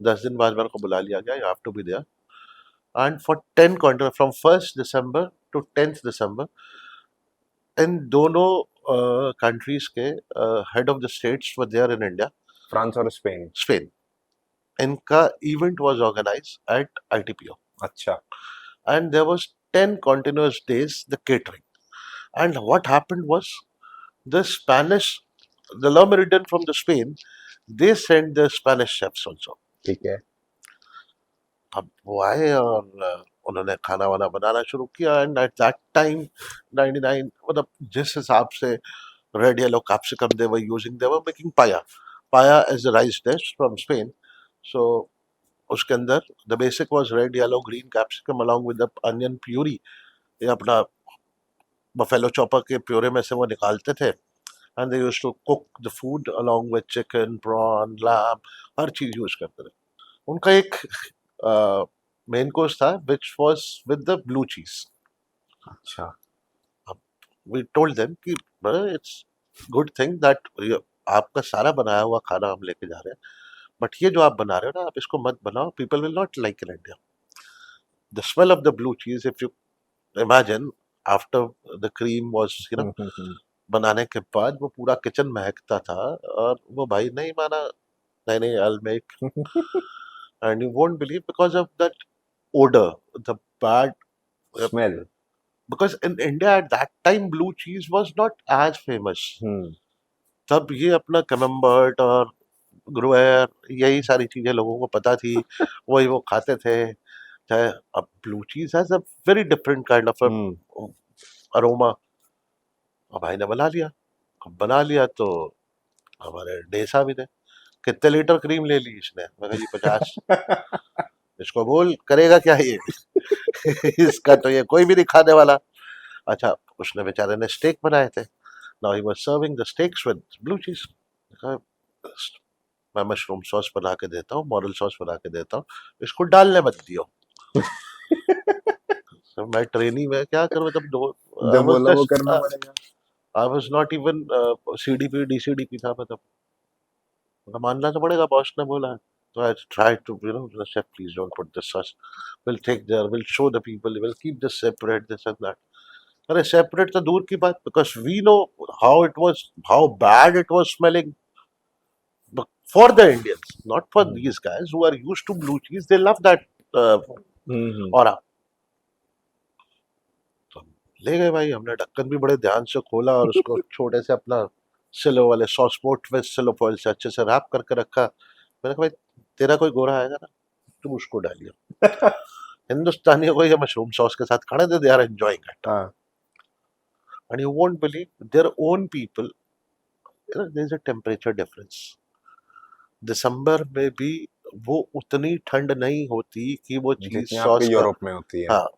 10 दिन बाद मेरे को बुला लिया गया. You have to be there. And for 10 contract from 1st December to 10th December, इन दोनों कंट्रीज के head of the states were there in India.
France और स्पेन.
स्पेन. इनका event was organised at ITPO.
अच्छा.
And there was 10 continuous days the catering. And what happened was the Spanish, the La Meridian from the Spain, they sent the Spanish chefs also.
ठीक है.
अब वो आए और उन्होंने खाना वाना बनाना शुरू किया. एंड एट दैट टाइम 99, मतलब जिस हिसाब से red yellow capsicum they were using, they were making paya as a rice dish from Spain. So उसके अंदर the basic was red yellow green capsicum along with the onion puree. ये अपना buffalo chopper के puree में से वो निकालते थे. And they used to cook the food along with chicken, prawn, lamb, हर चीज यूज करते थे. उनका एक मेन कोर्स था which was with the blue cheese.
अच्छा.
We told them कि it's good thing that आपका सारा बनाया हुआ खाना हम लेके जा रहे हैं, बट ये जो आप बना रहे हो ना, आप इसको मत बनाओ. People will not like in India. The smell of the blue cheese, if you imagine, after the cream was, बनाने के बाद वो पूरा किचन महकता था. और वो भाई नहीं माना. नहीं, I'll make. And you won't believe, because of that odor, the bad
smell.
Because in India at that time blue cheese was not as famous. तब ये अपना कैमम्बर्ट और ग्रोयर, यही सारी चीजें लोगों को पता थी. वही वो खाते थे. चाहे अब ब्लू चीज has a very different kind of aroma. अब भाई ने बना लिया तो हमारे डेसा भी थे. कितने लीटर क्रीम ले ली इसने? मैं कहा जी 50. इसको बोल करेगा क्या ये? इसका तो ये कोई भी नहीं खाने वाला. अच्छा, उसने बेचारे ने स्टेक बनाए थे. Now he was serving the steaks with blue cheese. मैं मशरूम सॉस बना के देता हूँ, मॉरल सॉस बना के देता हूँ, इसको डालने मत दियो. मैं ट्रेनी में क्या करूँ
जब बोला वो करना पड़ेगा.
I was not even CDP DCDP था. मतलब मानना तो पड़ेगा, बॉस ने बोला. So I tried to, the chef, please don't put this sauce. We'll take there, we'll show the people, we'll keep this separate, this and that. अरे separate तो दूर की बात, because we know how bad it was smelling. But for the Indians, not for these guys who are used to blue cheese, they love that aura. तो ले गए भाई. हमने ढक्कन भी बड़े ध्यान से खोला और उसको छोटे से अपना सिलो वाले सॉस पोर्ट में सिलो फॉइल से अच्छे से रैप करके रखा. मैंने कहा भाई तेरा कोई गोरा आएगा ना, तुम उसको डालिए. हिंदुस्तानियों को ये मशरूम सॉस के साथ खाने दे, they are enjoying it. And you won't believe, their own people, there's a temperature difference. दिसंबर में भी वो उतनी ठंड नहीं होती कि वो चीज सॉस
यूरोप में होती है.
हाँ.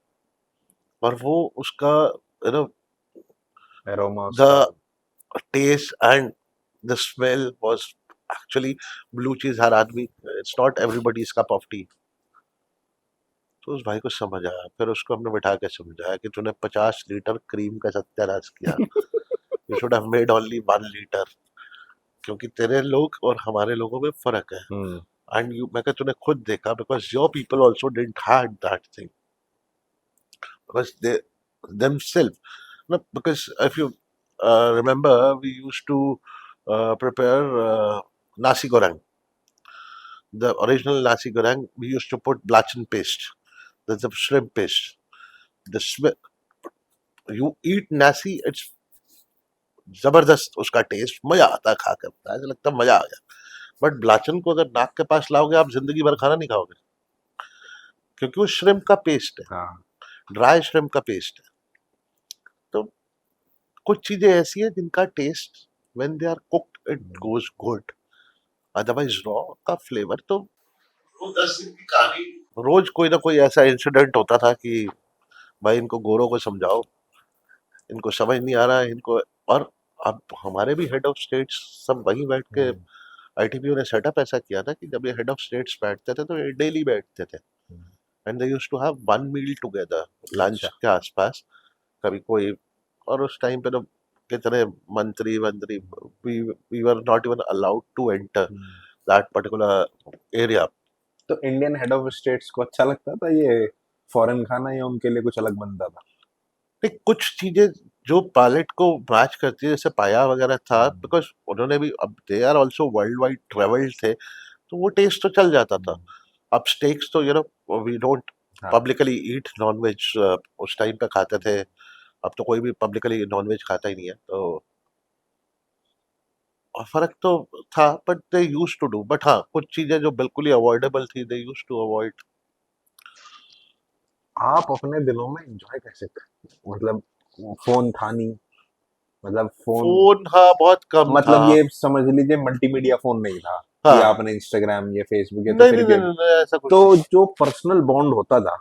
और वो उसका
aroma,
the taste and the smell was actually blue cheese. हर आदमी, it's not everybody's cup of tea. तो उस भाई को समझ आया. फिर उसको हमने बिठा के समझाया कि तूने 50 लीटर क्रीम का सत्यानाश किया. You should have made only 1 liter. क्योंकि तेरे लोग और हमारे लोगों में फर्क है. And मैं कहा तूने खुद देखा, because your people also didn't had that thing. because they themselves. No, because if you remember, we used to prepare nasi goreng. The original nasi goreng, we used to put blachin paste. There's a shrimp paste. The you eat nasi, it's जबरदस्त उसका test, मजा आता है खा कर, ऐसा लगता है मजा आ गया। बट ब्लाचन को अगर नाक के पास लाओगे आप जिंदगी भर खाना नहीं खाओगे, क्योंकि वो श्रिम्प का पेस्ट है,
हाँ।
ड्राई श्रिम्प का पेस्ट है। तो कुछ चीजें ऐसी हैं जिनका taste when they are cooked it goes good, otherwise raw का फ्लेवर तो वो 10 दिन की कहानी। रोज कोई ना कोई ऐसा इंसिडेंट होता था कि भाई इनको गोरों को समझाओ, इनको समझ नहीं आ रहा है इनको। और अब हमारे भी हेड ऑफ स्टेट्स सब वहीं बैठ के, आईटीबीओ ने सेटअप ऐसा किया था कि जब ये हेड ऑफ स्टेट्स बैठते थे तो ये डेली बैठते थे, and they used to have one meal together lunch
अच्छा।
के आसपास। कभी कोई, और उस टाइम पे तो कितने मंत्री मंत्री, we were not even allowed to enter that particular area.
तो इंडियन हेड ऑफ स्टेट्स को अच्छा लगता था ये फॉरेन खाना, या उनके लिए कुछ अलग बनता था?
नहीं, कुछ चीजें जो पैलेट को मैच करती है, जैसे पाया वगैरह था, बिकॉज उन्होंने भी, अब they are also worldwide travelled थे, तो वो टेस्ट तो चल जाता था। अब स्टेक्स तो वी डोंट
हाँ।
पब्लिकली ईट नॉन वेज, उस टाइम पे खाते थे, अब तो कोई भी पब्लिकली नॉन वेज खाता ही नहीं है, तो फर्क तो था, but they use to do. But हाँ, कुछ चीजें जो बिल्कुल ही अवॉइडेबल थी, दे यूज टू अवॉइड।
आप अपने दिनों में एंजॉय कैसे मतलब फोन था नहीं, मतलब फोन,
फोन हाँ बहुत कम था।
मतलब ये समझ लीजिए मल्टीमीडिया फोन नहीं था कि
हाँ,
आपने इंस्टाग्राम या फेसबुक या तो
नहीं
फिर
नहीं नहीं, नहीं, नहीं ऐसा कुछ
तो
नहीं।
जो पर्सनल बॉन्ड होता था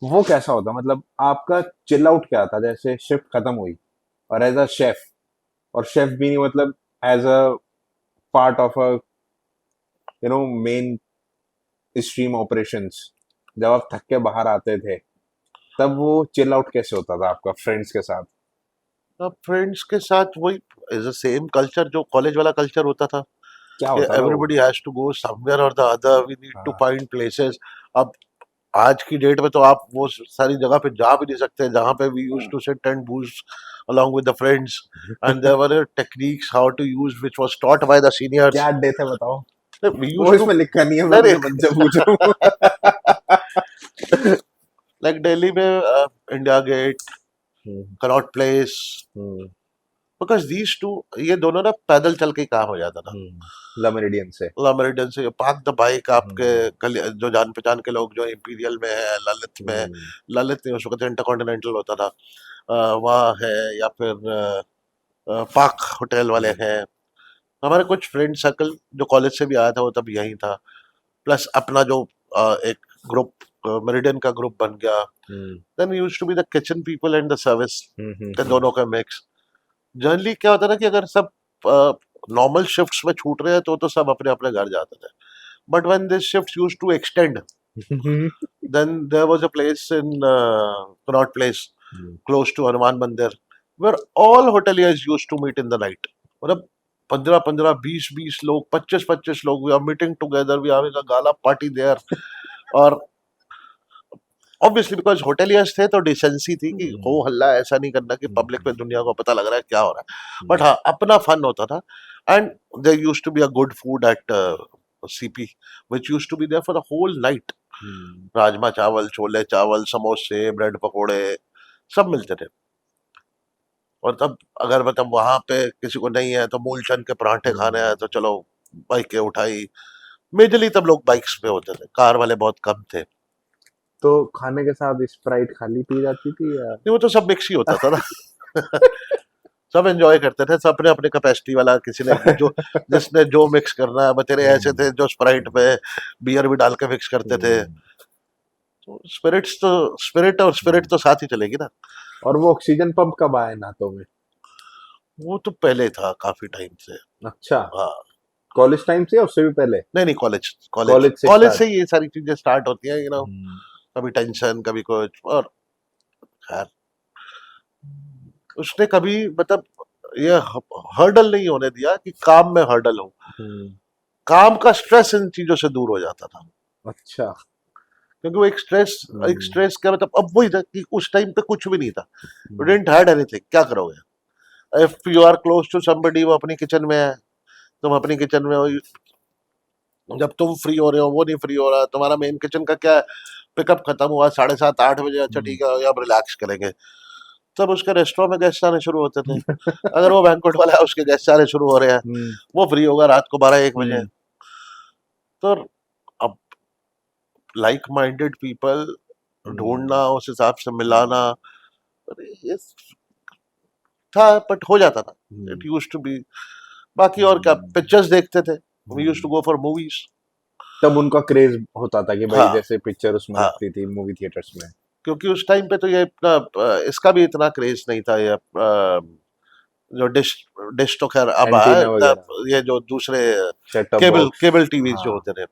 वो कैसा होता, मतलब आपका चिल आउट क्या था? जैसे शिफ्ट खत्म हुई और एज अ शेफ, और शेफ भी नहीं, मतलब as a part of a mainstream operations, जब आप थक के बाहर आते थे तब वो चिल आउट कैसे होता था आपका फ्रेंड्स के साथ?
अब फ्रेंड्स के साथ वही इज द सेम कल्चर जो कॉलेज वाला कल्चर होता था,
क्या
कि
होता था वो?
Everybody has to go somewhere और the other, we need to
हाँ।
Find places. अब आज की डेट में तो आप वो सारी जगह पे जा भी नहीं सकते जहाँ पे we used to sit and booze along with the friends, and there were techniques how to use which was taught by the seniors.
क्या अड्डे थे बताओ?
We
वो
used to,
इसमें लिखा नहीं है, मैं
नहीं
अपने बच्चे पूछ रहा हूँ।
लाइक दिल्ली में India Gate, Connaught Place, because these two, ये दोनों ना पैदल चल के ही काम हो जाता था।
लमेरिडियन से
ला मेरिडियन से पार्क द बाइक, आपके गली जो जान पहचान के लोग जो इंपीरियल में है, ललित में, ललित नहीं उस वक्त इंटरकॉन्टिनेंटल होता था, वहाँ है, या फिर पार्क होटल वाले हैं। हमारे कुछ फ्रेंड सर्कल जो कॉलेज से भी आया था वो तब यही था, प्लस अपना जो एक ग्रुप, मेरिडियन का ग्रुप बन गया। Then used to be the kitchen people and the service, के दोनों का मिक्स। जनरली क्या होता है ना कि अगर सब नॉर्मल शिफ्ट्स में छूट रहे हैं तो सब अपने अपने घर जाते थे, but when this shifts used to extend, then there was a place in Connaught Place close to Hanuman Mandir where all hoteliers used to meet in the night. मतलब 15-15, 20-20 लोग, 25-25 लोग, we are meeting together, we are having a gala party there. और obviously because hoteliers थे तो decency थी कि हो हल्ला ऐसा नहीं करना कि पब्लिक में दुनिया को पता लग रहा है क्या हो रहा है, बट हाँ अपना फन होता था। And there used to be a good food at CP which used to be there for the whole night. राजमा चावल, छोले चावल, समोसे, ब्रेड पकोड़े सब मिलते थे। और तब अगर मतलब वहां पे किसी को नहीं है तो मूलचंद के पराठे खाने हैं तो चलो बाइकें उठाई। मेजरली तब लोग बाइक्स पे होते थे, कार वाले बहुत कम थे।
तो खाने के साथ स्प्राइट खाली पी जाती थी या?
नहीं, वो तो सब मिक्स ही होता था ना। सब एंजॉय करते थे, सब अपने अपने कैपेसिटी वाला, किसी ने जो, जिसने जो मिक्स करना है। बतेरे ऐसे थे जो स्प्राइट पे बियर भी डाल के मिक्स करते थे। तो स्पिरिट और स्पिरिट तो साथ ही चलेगी ना।
और वो ऑक्सीजन पंप कब आया नातों में?
वो तो पहले था काफी टाइम से।
अच्छा,
हाँ,
कॉलेज टाइम से या उससे भी पहले?
नहीं नहीं, कॉलेज कॉलेज
कॉलेज से
कॉलेज
start?
से ये सारी चीजें स्टार्ट होती हैं, कभी टेंशन, कभी कुछ। और खैर उसने कभी मतलब ये हर्डल नहीं होने दिया कि काम में हर्डल हो। काम का स्ट्रेस इन चीजों से दूर हो जाता था।
अच्छा,
क्योंकि वो एक स्ट्रेस क्या मतलब अब वही था कि उस टाइम पे कुछ भी नहीं था, यू डिडंट हैड एनीथिंग, क्या करोगे if you are close to somebody, वो अपनी किचन में है, तुम अपनी किचन में हो, जब तुम फ्री हो रहे हो वो नहीं फ्री हो रहा, तुम्हारा मेन किचन का क्या है, पिकअप खत्म हुआ 7:30-8 बजे, अच्छा ठीक है अब रिलैक्स करेंगे, तब उसके रेस्टोरेंट में गेस्ट आने शुरू होते थे। अगर वो बैंक्वेट वाला है उसके गेस्ट आने शुरू हो रहे हैं,
हम्म,
वो फ्री होगा रात को 12-1 बजे।
हम्म,
तो अब लाइक माइंडेड पीपल ढूंढना, उस हिसाब से मिलाना, अरे ये था बट हो जाता था, इट यूज टू बी। बाकी और क्या, पिक्चर्स देखते थे, we use to go for movies.
तब उनका क्रेज होता था कि भाई
हाँ
जैसे पिक्चर उसमें
हाँ,
लगती थी मूवी थिएटर्स में।
क्योंकि उस टाइम पे तो ये इतना इसका भी इतना क्रेज नहीं था, ये जो डिश डिश तो खैर अब आया
एंटीना वगैरह,
ये जो दूसरे
setup
cable
box.
Cable TV जो
हाँ।
होते थे,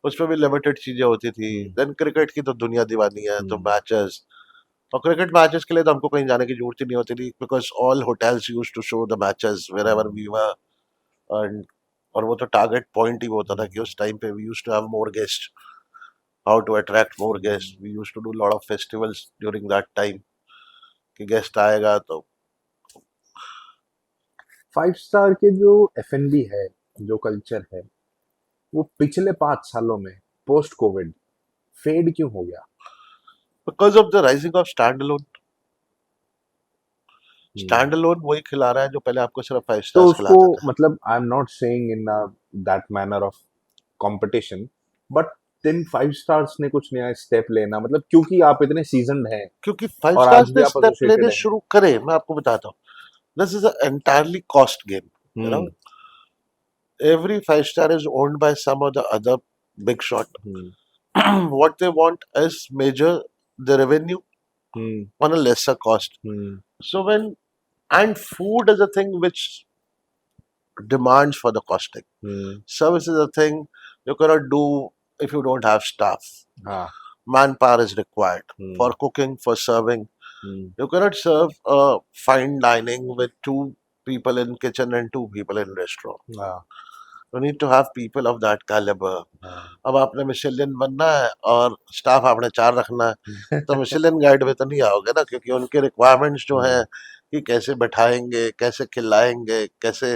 उसमें भी लिमिटेड चीजें होती थी।
हम्म,
देन क्रिकेट की तो दुनिया दीवानी है, तो
हम्म,
मैचेस, और क्रिकेट मैचेस के लिए तो हमको कहीं जाने की जरूरत ही नहीं होती थी, because all hotels used to show the matches wherever we were. And और वो तो टारगेट पॉइंट ही वो होता था कि उस टाइम पे we used to have more guest, how to attract more guest, we used to do lot of festivals during that time, कि गेस्ट आएगा तो।
5 स्टार के जो F&B है, जो कल्चर है, वो पिछले 5 सालों में पोस्ट कोविड फेड क्यों हो गया?
Because of the rising of stand alone.
Hmm,
stand alone वही खिला रहा है जो पहले आपको सिर्फ फाइव
तो
स्टार्स
उसको
खिलाते थे।
मतलब I am not saying in that manner of competition, but दिन 5 स्टार्स ने कुछ नया स्टेप लेना, मतलब क्योंकि आप इतने सीजनड हैं
क्योंकि फाइव
और
स्टार्स
आज भी
ने
आप
स्टेप
एसोसिएटेड
लेने
हैं।
शुरू करे, मैं आपको बताता हूँ, this is entirely cost game, you know.
Hmm,
Every five star is owned by some of the other big shot.
Hmm,
What they want is measure the revenue
hmm,
on a lesser cost.
Hmm,
So when and food is a thing which demands for the costing.
Hmm,
Service is a thing you cannot do if you don't have staff.
हाँ,
Manpower is required
hmm,
for cooking, for serving.
Hmm,
You cannot serve a fine dining with two people in kitchen and two people in restaurant.
हाँ,
You need to have people of that caliber.
हाँ,
अब आपने मिशेलियन बनना है और staff आपने 4 रखना है, तो मिशेलियन गाइड में तो नहीं आओगे ना, क्योंकि उनके रिक्वायरमेंट्स जो हैं
हम्म,
कि कैसे बैठाएंगे, कैसे खिलाएंगे, कैसे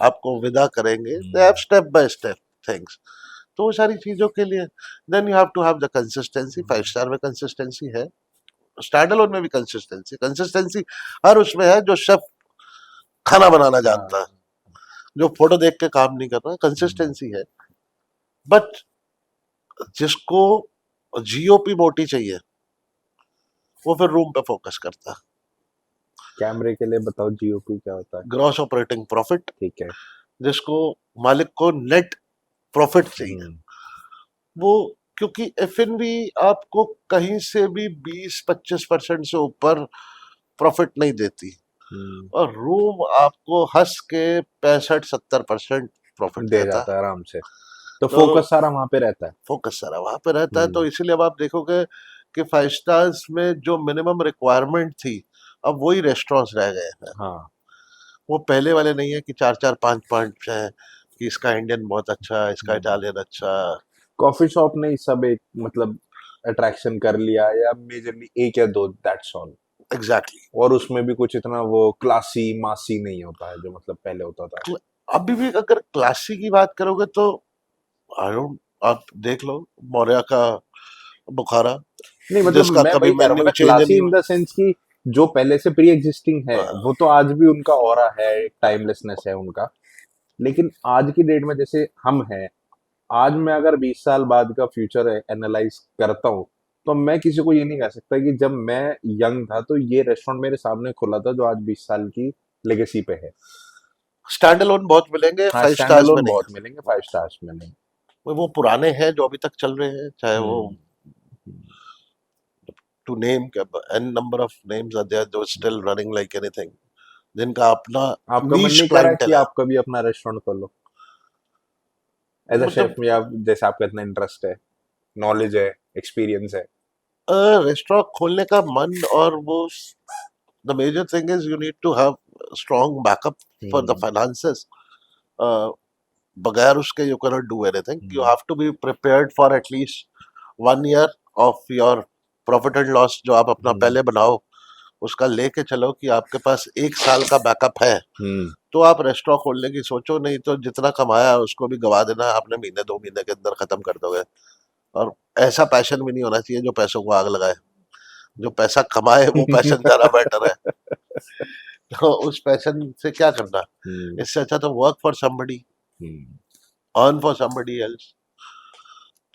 आपको विदा करेंगे, they have
hmm,
step by step things. तो वो सारी चीज़ों के लिए then you have to have the consistency. 5 star में कंसिस्टेंसी है, स्टैंड अलोन में भी कंसिस्टेंसी कंसिस्टेंसी हर उसमें है, जो शेफ खाना बनाना जानता है,
हाँ,
जो फोटो देख के काम नहीं कर रहा,
हम्म,
कंसिस्टेंसी है। बट जिसको जीओपी मोटी चाहिए, वो फिर रूम पे फोकस करता है।
कैमरे के लिए बताओ जीओपी क्या होता है?
ग्रॉस ऑपरेटिंग प्रॉफिट,
ठीक है।
जिसको मालिक को नेट प्रॉफिट चाहिए,
हम्म,
वो, क्योंकि एफएनबी आपको कहीं से भी 20-25% से ऊपर प्रॉफिट नहीं देती,
हम्म,
और रूम आपको हंस के 65-70% प्रॉफिट
दे
देता है।
जाता है आराम से, तो
तो
फोकस सारा वहां पे रहता है।
फोकस सारा वहां पे रहता है, तो
हम्म,
इसीलिए अब आप देखोगे कि 5 स्टार्स में जो मिनिमम रिक्वायरमेंट थी, अब वही रेस्टोरेंट्स रह गए हैं।
हाँ,
वो पहले वाले नहीं है कि 4-4 5-5 हैं, कि इसका इंडियन बहुत अच्छा है, इसका इटालियन अच्छा है।
कॉफी शॉप ने ही सब एक मतलब अट्रैक्शन कर लिया, या मेजरली एक या दो, दैट्स ऑल।
Exactly exactly.
और उसमें भी कुछ इतना वो क्लासी मासी नहीं होता है जो मतलब पहले होता था।
अभी भी अगर क्लासी की बात करोगे तो आई डोंट, आप देख लो मौर्य का बुखारा,
नहीं मतलब
जिसका
मैं
कभी
वही कह रहा हूँ
मेन्यू
ना,
चेंज
क्लासी
नहीं
इन
हुआ।
द सेंस कि जो पहले से प्री एग्जिस्टिंग है
हाँ,
वो तो आज भी उनका ऑरा है, एक टाइमलेसनेस है उनका। लेकिन आज की डेट में जैसे हम हैं, आज मैं अगर 20 साल बाद का फ्यूचर एनालाइज करता हूँ, तो मैं किसी को ये नहीं कह सकता कि जब मैं यंग था तो ये रेस्टोरेंट मेरे सामने खुला था जो आज 20 साल की लेगेसी पे है।
स्टैंड अलोन बहुत मिलेंगे,
हाँ,
5
स्टैंड
स्टार्स में
अलोन
नहीं
बहुत
है।
मिलेंगे, 5 स्टार्स में नहीं।
वो पुराने हैं जो अभी तक चल रहे हैं, चाहे वो
hmm,
to name an number of names are there जो स्टिल रनिंग लाइक एनीथिंग, जिनका अपना
आपका मन
नीश
नहीं कह रहा कि
क्लाइंटल है।
आप कभी अपना रेस्टोरेंट खोलो एज अ शेफ
मतलब
में, आप जैसे आपका इतना इंटरेस्ट है, नॉलेज है, एक्सपीरियंस है?
रेस्टोरेंट खोलने का मन, और वो the major thing is you need to have strong backup for the
hmm,
finances. बगैर उसके you cannot do anything, you
hmm,
have to be prepared for at least 1 year of your profit and loss जो आप अपना
हम्म।
पहले बनाओ उसका लेके चलो कि आपके पास 1 साल का बैकअप है,
हम्म।
तो आप रेस्टोरेंट खोलने की सोचो, नहीं तो जितना कमाया है उसको भी गवा देना, आपने महीने 2 महीने के अंदर खत्म कर दोगे। और ऐसा पैशन भी नहीं होना चाहिए जो पैसों को आग लगाए, जो पैसा कमाए वो पैशन ज्यादा बेटर है। तो उस पैशन से क्या करना,
हम्म।
इससे अच्छा तो work for somebody,
hmm.
Earn for somebody else.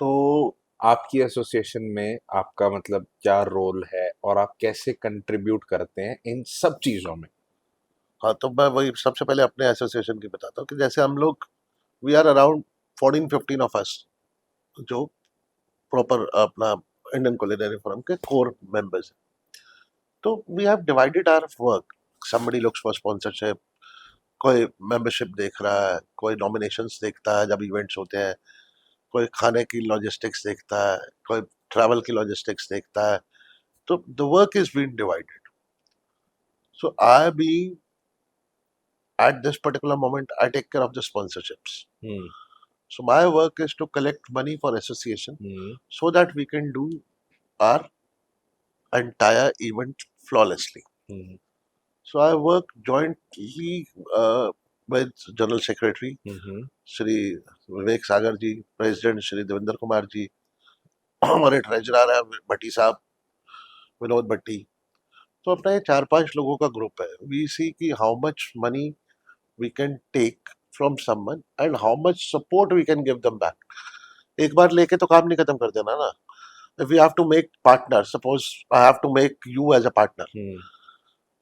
तो
आपकी एसोसिएशन में आपका मतलब क्या रोल है और आप कैसे कंट्रीब्यूट करते हैं इन सब चीजों में?
हाँ, तो मैं वही सबसे पहले अपने एसोसिएशन की बताता हूँ कि जैसे हम लोग we are around 14-15 of us जो प्रॉपर अपना इंडियन कुलिनरी फोरम के कोर मेंबर्स हैं। तो we have divided our work, somebody looks for sponsorship, कोई मेंबरशिप देख रहा है, कोई नॉमिनेशंस देखता है जब इवेंट्स होते हैं, कोई खाने की लॉजिस्टिक्स देखता है, कोई ट्रैवल की लॉजिस्टिक्स देखता है। तो the work is been divided. So I be at this particular moment I take care of the sponsorships.
हम्म।
So my work is to collect money for association
hmm.
so that we can do our entire event flawlessly.
Hmm.
So I work jointly with General Secretary
hmm.
Shri Vivek Sagar ji, president Shri Devendra Kumar ji, हमारे treasurer है भट्टी साहब, विनोद भट्टी। तो अपना ये 4-5 लोगों का group है। We see कि how much money we can take from someone and how much support we can give them back. एक बार लेके तो काम नहीं खत्म कर देना ना। If we have to make partner, suppose I have to make you as a partner,
hmm.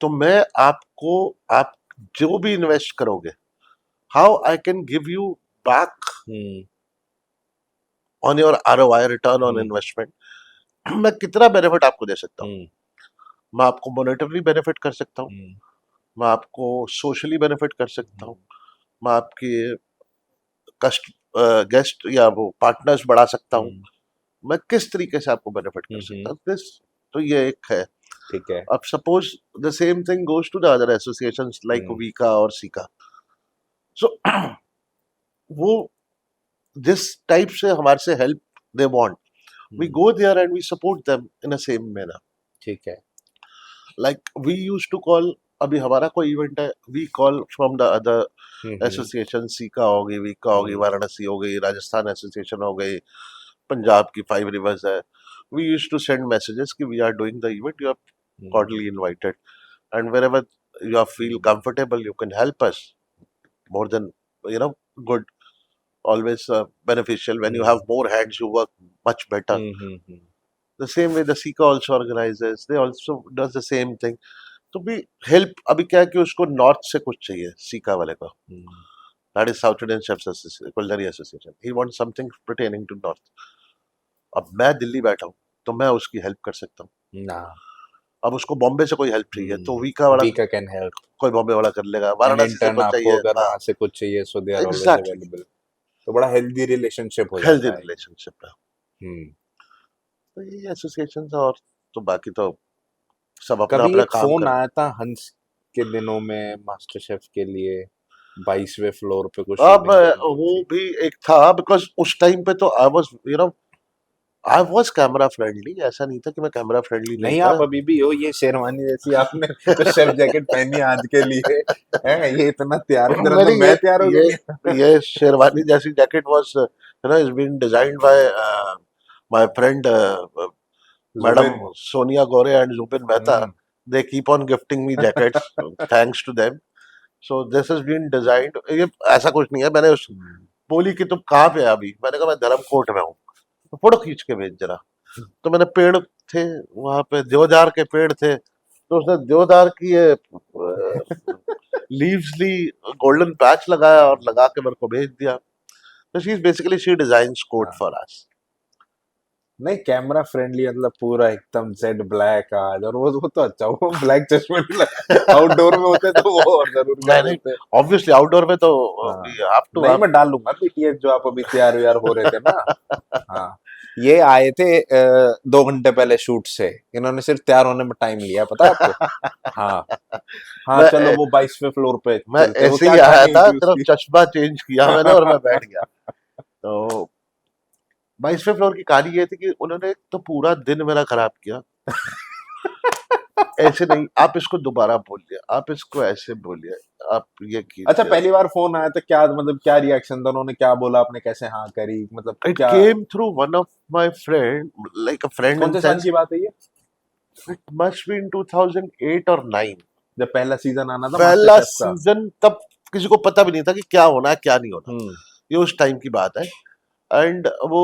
तो मैं आपको, आप जो भी इन्वेस्ट करोगे, how I can give you back
hmm.
On your ROI, return on
hmm.
Investment, मैं कितना benefit आपको दे सकता हूँ।
हम्म।
मैं आपको मॉनेटरी बेनिफिट कर सकता हूँ,
हम्म।
मैं आपको सोशली बेनिफिट कर सकता हूँ, मैं आपके कस्ट गेस्ट या वो पार्टनर्स बढ़ा सकता हूँ,
हम्म।
मैं किस तरीके से आपको बेनिफिट कर सकता हूँ दिस। तो ये एक है।
ठीक है।
अब suppose the same thing goes to the other associations like
hmm.
वीका और सीका। सो वो जिस टाइप से हमारे से help they want, we
hmm.
Go there and we support them in a same manner.
ठीक है।
Like we use to call, अभी हमारा कोई इवेंट है, we call from the other
hmm.
Association, SICA होगी, वीका होगी,
हम्म।
वाराणसी हो गई, राजस्थान एसोसिएशन हो गई, पंजाब की 5 रिवर्स है। We use to send messages कि we are doing the event, you are
hmm.
cordially invited, and wherever you feel comfortable you can help us. More than, you know, good, always beneficial. When you have more hands you work much better.
Hmm.
The same way the Sika also organizes, they also does the same thing. तो भी help, अभी क्या है कि उसको north से कुछ चाहिए सीका वाले को,
हम्म।
That is south Indian chefs culinary association, he want something pertaining to north. अब मैं दिल्ली बैठा हूँ तो मैं उसकी हेल्प कर सकता हूँ।
ना।
अब उसको बॉम्बे से कोई हेल्प चाहिए तो वीका वाला,
वीका कैन हेल्प।
कोई बॉम्बे वाला कर लेगा,
एंड इन
वाराणसी से
टर्न
कुछ
आपको
चाहिए,
अगर
हाँ,
वहां से कुछ चाहिए so they are always
exactly,
available. तो बड़ा हेल्दी रिलेशनशिप हो
हेल्दी
जाता है।
रिलेशनशिप है।
हम्म।
तो ये एसोसिएशन और तो बाकी तो सब अपना
कभी
अपना
एक
काम
फोन
कर।
आया था हंस के दिनों में मास्टर शेफ के लिए 22वें फ्लोर पे कुछ
अब
शूटिंग करनी
वो
थी।
भी एक था, बिकॉज उस टाइम पे तो I was, you know, I was camera friendly, ऐसा नहीं था कि मैं कैमरा फ्रेंडली नहीं
नहीं
था।
आप अभी भी हो, ये शेरवानी जैसी आपने तो शेफ जैकेट पहनी है आज के लिए। है ये इतना तैयार है तेरा, तो
मेरी
मैं तैयार हो
ये
गया।
ये शेरवानी जैसी jacket was, you know, is been designed by my friend Madam
Zubin.
Sonia Gore and Zubin Mehta.
हम्म।
They keep on gifting me jackets, thanks to them. So this has been designed. ये ऐसा कुछ नहीं है, मैंने उस बोली कि तुम कहाँ पे है अभी, मैंने कहा मैं धर्मकोट में हूँ, तो फोटो खींच के भेज जरा। तो मैंने पेड़ थे वहां पे, देवदार के पेड़ थे, तो उसने देवदार की ये लीव्स ली, गोल्डन पैच लगाया और लगा के मेरे को भेज दिया। तो she is basically she designs coat
हाँ।
For us.
नहीं कैमरा फ्रेंडली मतलब पूरा एकदम जेड ब्लैक आज, और वो तो अच्छा वो ब्लैक चश्मे भी आउटडोर में होते तो वो और जरूर कर
नहीं नहीं,
देते।
ऑब्वियसली आउटडोर में तो वी
हाँ।
हैव टू
नहीं
हैव।
मैं डाल लूंगा बीटीएस जो आप अभी तैयार व्यार हो रहे थे ना। हाँ। ये आए थे 2 घंटे पहले शूट से, इन्होंने सिर्फ तैयार होने में टाइम लिया पता है आपको। हाँ। हाँ
मैं
चलो वो 22वें फ्लोर पे
मैं
चलते हैं। वो
ऐसे
क्या
ही आया
कहानी हुई
था,
थी
सिर्फ
उसकी?
चश्मा चेंज किया मैंने और मैं बैठ गया। तो 22वें फ्लोर की कहानी ये थी कि उन्होंने तो पूरा दिन मेरा खराब किया। ऐसे नहीं, आप इसको दोबारा बोलिए, आप इसको ऐसे बोलिए, आप ये
अच्छा,
कीजिए।
पहली बार फोन आया तो क्या मतलब क्या रिएक्शन था, उन्होंने क्या बोला, आपने कैसे हाँ करी, मतलब
It
क्या,
came through one of my friend, like a friend
कौन
in
से साल
sense,
की बात है ये,
it must be in 2008 or 9।
जब पहला सीजन आना था मास्टर
पहला
शेफ का?
सीजन, तब किसी को पता भी नहीं था कि क्या होना है क्या नहीं होना।
हम्म।
ये उस टाइम की बात है। एंड वो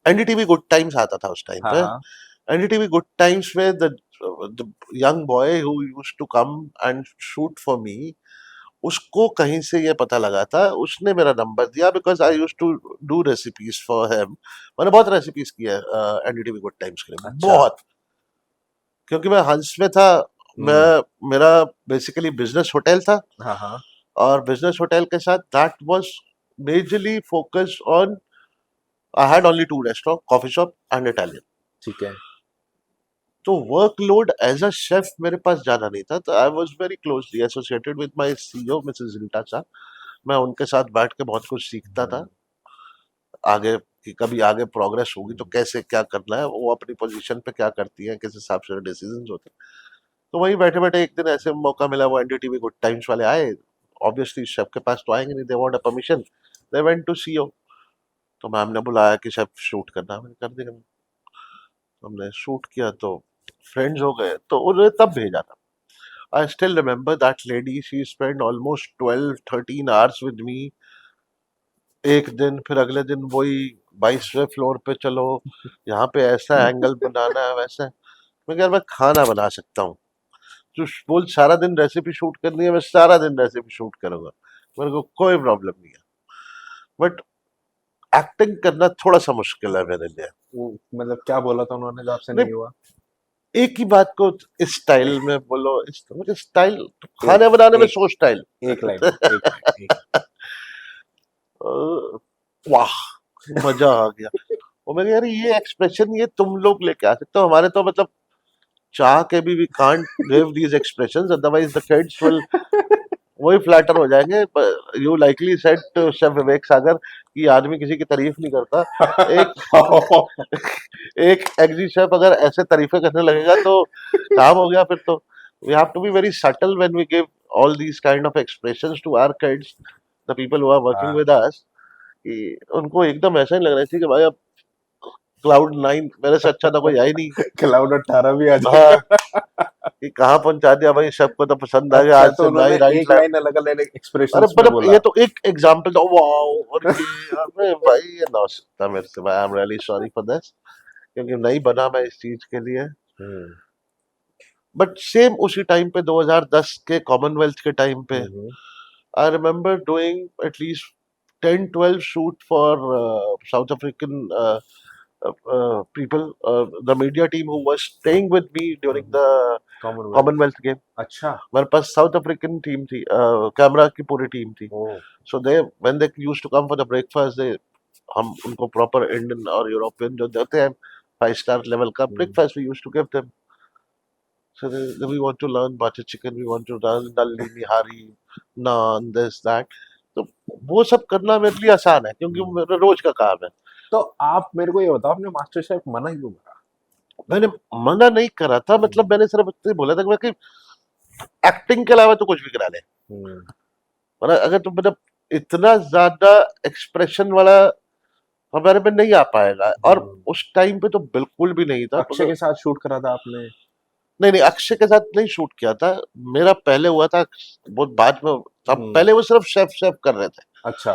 एनडीटीवी गुड टाइम्स आता था उस टाइम
हाँ
पे।
हाँ।
एनडीटीवी गुड टाइम्स में the young boy who used to come and shoot for me, उसको कहीं से ये पता लगा था, उसने मेरा नंबर दिया, because I used to do recipes for him. मैंने बहुत रेसिपीज की है एनडीटीवी गुड टाइम्स के लिए,
अच्छा।
बहुत। क्योंकि मैं हंस में था,
हम्म।
मैं, मेरा बेसिकली बिजनेस होटल था,
हाँ हाँ।
और बिजनेस होटल के साथ that was majorly focused on, I had only two restaurant, coffee shop and Italian.
ठीक है।
तो वर्कलोड एज अ शेफ मेरे पास ज्यादा नहीं था, तो I was very closely associated with my CEO Mrs Rita सा। मैं उनके साथ बैठ के बहुत कुछ सीखता था, आगे कि कभी आगे प्रोग्रेस होगी तो कैसे क्या करना है, वो अपनी पोजीशन पे क्या करती है, किस हिसाब से डिसीजंस होते हैं। तो वही बैठे बैठे एक दिन ऐसे मौका मिला, वो एनडीटीवी गुड टाइम्स वाले आए। ऑब्वियसली शेफ के पास तो आएंगे नहीं, they want a permission, they went to CEO. तो मैम ने बुलाया कि शेफ शूट करना है, मैंने कर दिया। हमने शूट किया तो फ्रेंड्स हो गए, तो उन्होंने तब भेजा था। I still remember that lady, she spend almost 12-13 hours with me. एक दिन, फिर अगले दिन वही 22वें फ्लोर पे चलो, यहाँ पे ऐसा एंगल बनाना है, वैसा। मैं कह रहा, मैं खाना बना सकता हूँ, तो बोल सारा दिन रेसिपी शूट करनी है, मैं सारा दिन रेसिपी शूट करूंगा, मेरे को कोई प्रॉब्लम नहीं है। बट एक्टिंग करना थोड़ा सा मुश्किल है मेरे लिए।
मतलब क्या बोला था उन्होंने जो आपसे
नहीं,
नहीं हुआ?
एक ही बात को इस स्टाइल में बोलो, इस मुझे स्टाइल,
एक
खाने बनाने में
एक
सो स्टाइल।
एक लाइन में, एक लाइन, एक।
वाह, मजा आ गया। और मैं कह यार, ये एक्सप्रेशन ये तुम लोग लेके आ सकते हो, हमारे तो मतलब चाह के भी we can't give these expressions, otherwise the kids will वही फ्लैटर हो जाएंगे। You likely said to chef Vivek Sagar कि आदमी किसी की तारीफ नहीं करता। एक एक एग्जी शेफ अगर ऐसे तारीफें करने लगेगा तो काम हो गया फिर तो। We have to be very subtle when we give all these kind of expressions to our kids, the people who are working
हाँ,
विद अस, कि उनको एकदम ऐसा नहीं लग रहा है कि भाई अब क्लाउड नाइन मेरे से अच्छा तो कोई है ही नहीं।
क्लाउड 18 भी आ
हाँ,
जाएगा।
कि कहाँ पहुंचा दिया भाई, सबको तो पसंद आ गया,
अच्छा,
आज
तो
से
उन्होंने
नाइन राइट
एक
लैब।
लाइन अलग अलग
अरे
एक्सप्रेशंस में
पर ये
बोला?
तो एक एग्जांपल था, वाओ, और ये अरे भाई, ये ना हो सकता मेरे से भाई, I am really sorry for this, क्योंकि नहीं बना मैं इस चीज के लिए।
हम्म।
बट सेम उसी टाइम पे 2010 के कॉमनवेल्थ के टाइम पे,
hmm.
I remember doing at least 10-12 shoot for South African people, the media team who was staying with me during the
Commonwealth.
Commonwealth game।
अच्छा।
मेरे पास साउथ अफ्रीकन टीम थी, camera की पूरी टीम थी।
Oh.
So they when they used to come for the breakfast, they, हम उनको proper Indian और यूरोपियन जो देते हैं 5 स्टार लेवल का
hmm.
Breakfast, we used to give them. So we want to learn butter chicken, we want to learn dalli nihari, naan, this that। तो वो सब करना मेरे लिए आसान है, क्योंकि वो मेरा रोज का काम है।
तो आप मेरे को ये बताओ, आपने मास्टर शेफ मना क्यों करा?
मैंने मना नहीं करा था, मतलब मैंने सिर्फ इतना ही बोला था कि मैं कि एक्टिंग के अलावा तो कुछ भी करा ले,
हम्म।
वरना अगर तुम मतलब इतना ज्यादा एक्सप्रेशन वाला हमारे में नहीं आ पाएगा। और
हम्म।
उस टाइम पे तो बिल्कुल भी नहीं था,
अक्षय के साथ शूट करा था आपने?
नहीं नहीं, अक्षय के साथ नहीं शूट किया था, मेरा पहले हुआ था, बहुत बाद में। तब
हम्म।
पहले वो सिर्फ शेफ शेफ कर रहे थे,
अच्छा।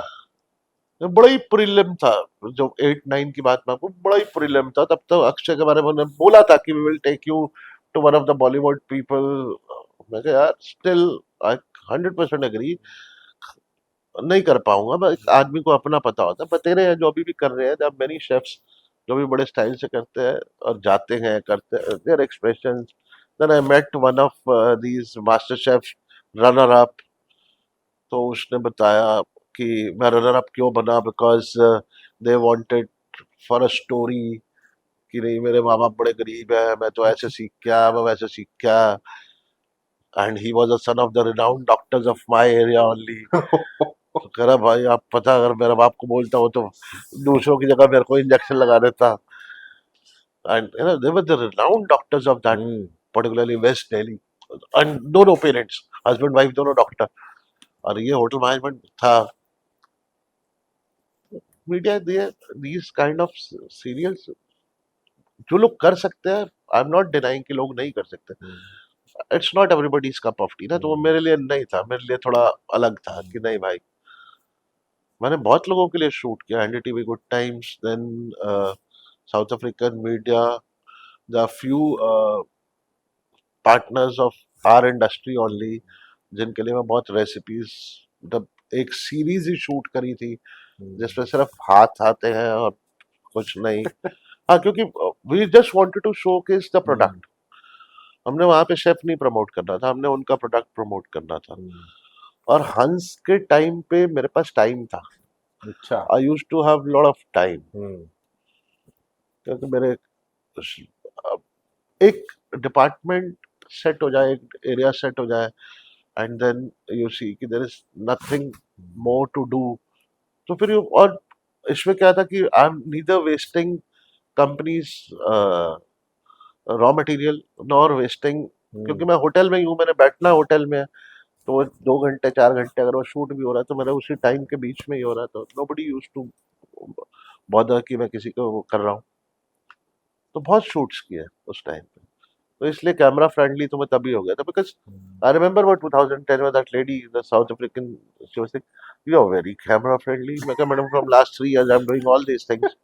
तो बड़ा ही प्रीलिम था। जो 8-9 की बात में आपको, बड़ा ही प्रीलिम था। तब तो अक्षय के बारे में उन्होंने बोला था कि we will take you to one of the Bollywood people. मैं कहा यार, स्टिल आई 100% एग्री, नहीं कर पाऊंगा मैं। एक आदमी को अपना पता होता है, बतेरे हैं जो अभी भी कर रहे हैं, there are many chefs जो भी बड़े स्टाइल से करते हैं और जाते हैं, करते हैं their expression. Then I met one of these master chef runner up, तो उसने बताया कि मैं रनर अप क्यों बना, because they wanted for a story, कि नहीं मेरे माँ बाप बड़े गरीब है, मैं तो ऐसे सीख क्या, मैं वैसे सीख क्या, and he was a son of the renowned doctors of my area only. तो कह रहा भाई आप पता अगर मेरा बाप को बोलता हो तो दूसरों की जगह मेरे को इंजेक्शन लगा देता. And you know they were the renowned doctors of that,
hmm.
particularly West Delhi. And दोनों पेरेंट्स, हस्बैंड वाइफ दोनों डॉक्टर, और ये होटल मैनेजमेंट था. मीडिया दिए these kind of सीरियल्स जो लोग कर सकते हैं. आई एम नॉट डिनाइंग कि लोग नहीं कर सकते. It's not everybody's cup of T ना. तो वो मेरे लिए नहीं था, मेरे लिए थोड़ा अलग था कि नहीं भाई. मैंने बहुत लोगों के लिए शूट किया. NDTV, good times, then South African media, the few partners of our industry only जिनके लिए मैं बहुत रेसिपीज, मतलब एक सीरीज ही शूट करी थी जिसमें सिर्फ हाथ आते हैं और कुछ नहीं. हाँ, क्योंकि we just wanted to showcase the product. हमने वहां पे शेफ नहीं प्रमोट करना था, हमने उनका प्रोडक्ट प्रमोट करना था. और हंस के टाइम पे मेरे पास टाइम था.
अच्छा.
I used to have lot of time, क्योंकि मेरे एक डिपार्टमेंट सेट हो जाए, एक एरिया सेट हो जाए, एंड देन यू सी कि there is nothing more to do. तो फिर और इसमें क्या था कि I am neither wasting companies raw material nor wasting, क्योंकि मैं होटल में ही हूँ, मैंने बैठना होटल में है. तो वो 2 घंटे 4 घंटे अगर वो शूट भी हो रहा है तो मेरा उसी टाइम के बीच में ही हो रहा है. तो नोबडी यूज्ड टू बॉदर कि मैं किसी को वो कर रहा हूँ. तो बहुत शूट्स किए उस टाइम पे. तो इसलिए कैमरा फ्रेंडली तो मैं तभी हो गया था. बिकॉज आई रिमेम्बर वो 2010 में that lady the South African, she was like you are very camera friendly. मैं कहा madam from last 3 years I am doing all these things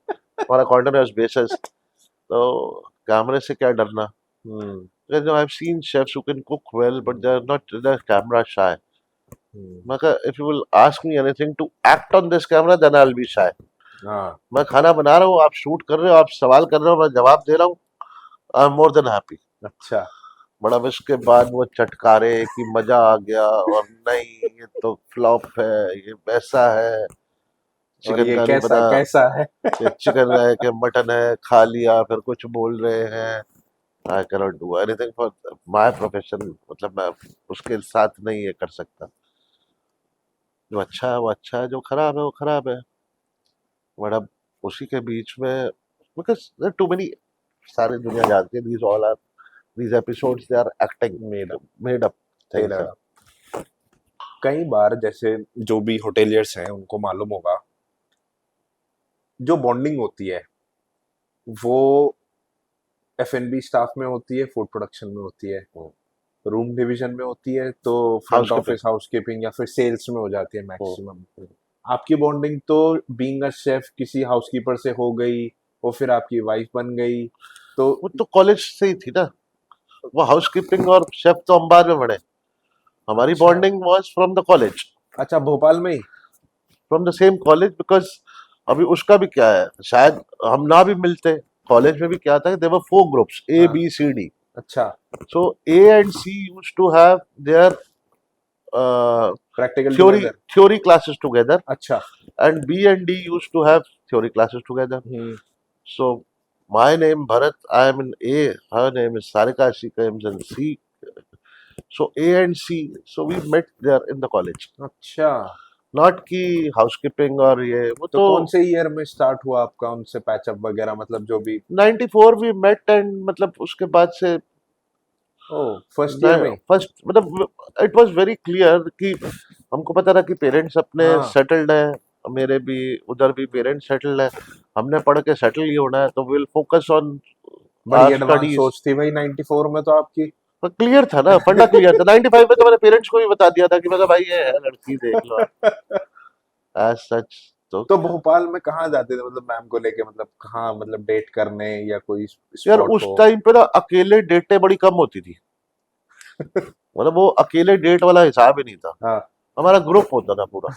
on a continuous basis. तो कैमरे से क्या डरना. Because I've seen chefs who can cook well, but they're camera shy. मैं कहा if you will ask me anything to act on this camera, then I'll be shy.
हाँ.
मैं खाना बना रहा हूँ, आप शूट कर रहे हो, आप सवाल कर रहे हो, मैं जवाब दे रहा हूँ, I am more than happy.
अच्छा.
बड़ा इसके बाद वो चटकारे कि मजा आ गया और नहीं ये तो फ्लॉप है, ये वैसा है,
और
चिकन
ये
का नहीं
कैसा
पता,
कैसा है.
ये चिकन है कि मटन है, खा लिया फिर कुछ बोल रहे हैं. I cannot do anything for my profession. मतलब मैं उसके साथ नहीं ये कर सकता. जो अच्छा है वो अच्छा है, जो खराब है वो खराब है. बड़ा उसी के बीच में, बिकॉज टू मेनी, सारी दुनिया जानती है these all are, these episodes they are acting, made up things.
तेरा कई बार जैसे जो भी होटेलियर्स हैं उनको मालूम होगा, जो बॉन्डिंग होती है वो F&B स्टाफ में होती है, फूड प्रोडक्शन में होती है, रूम डिवीजन में होती है, तो फ्रंट ऑफिस हाउसकीपिंग या फिर सेल्स में हो जाती है मैक्सिमम. आपकी बॉन्डिंग तो बीइंग अ शेफ किसी हाउसकीपर से हो गई, वो फिर आपकी वाइफ बन गई. तो
वो तो कॉलेज से ही थी ना. वो हाउसकीपिंग और शेफ तो हम बाद में बढ़े. हमारी
अच्छा.
Bonding was from the college,
अच्छा, भोपाल में ही.
From the same college. Because अभी उसका भी क्या है, शायद हम ना भी मिलते. कॉलेज में भी क्या था, देयर वर 4 ग्रुप्स, ए
हाँ.
B C D.
अच्छा.
So A and C used to have their
practical
theory
together.
theory classes together,
अच्छा.
and B and D used to have theory classes together. So my name Bharat, I am in A, her name is Sarika, she comes in C. So A and C, so we met there in the college.
अच्छा.
Not कि housekeeping और ये वो
तो
तो
कौन से year में स्टार्ट हुआ आपका उनसे पैचअप वगैरह, मतलब जो भी.
94 we met, and मतलब उसके बाद से
फर्स्ट ईयर में.
फर्स्ट मतलब इट वाज वेरी क्लियर कि हमको पता था कि पेरेंट्स अपने
हाँ.
सेटल्ड हैं. मेरे भी उधर भी पेरेंट्स सेटल्ड हैं. हमने पढ़ के सेटल ही होना है, तो विल फोकस ऑन
बड़ी
आवर
एडवांस
स्टडीज.
सोच थी भाई 94 में तो आपकी.
क्लियर था ना, फंडा क्लियर था. 95 में तो मैंने पेरेंट्स को भी बता दिया था कि मतलब भाई ये है लड़की, देख लो एज सच.
तो भोपाल में कहाँ जाते थे, मतलब मैम को लेके, मतलब कहाँ, मतलब डेट करने या कोई
यार
स्पॉट
उस
हो.
टाइम पे ना अकेले डेटें बड़ी कम होती थी. मतलब वो अकेले डेट वाला हिसाब ही नहीं था.
हाँ.
हमारा ग्रुप होता था पूरा,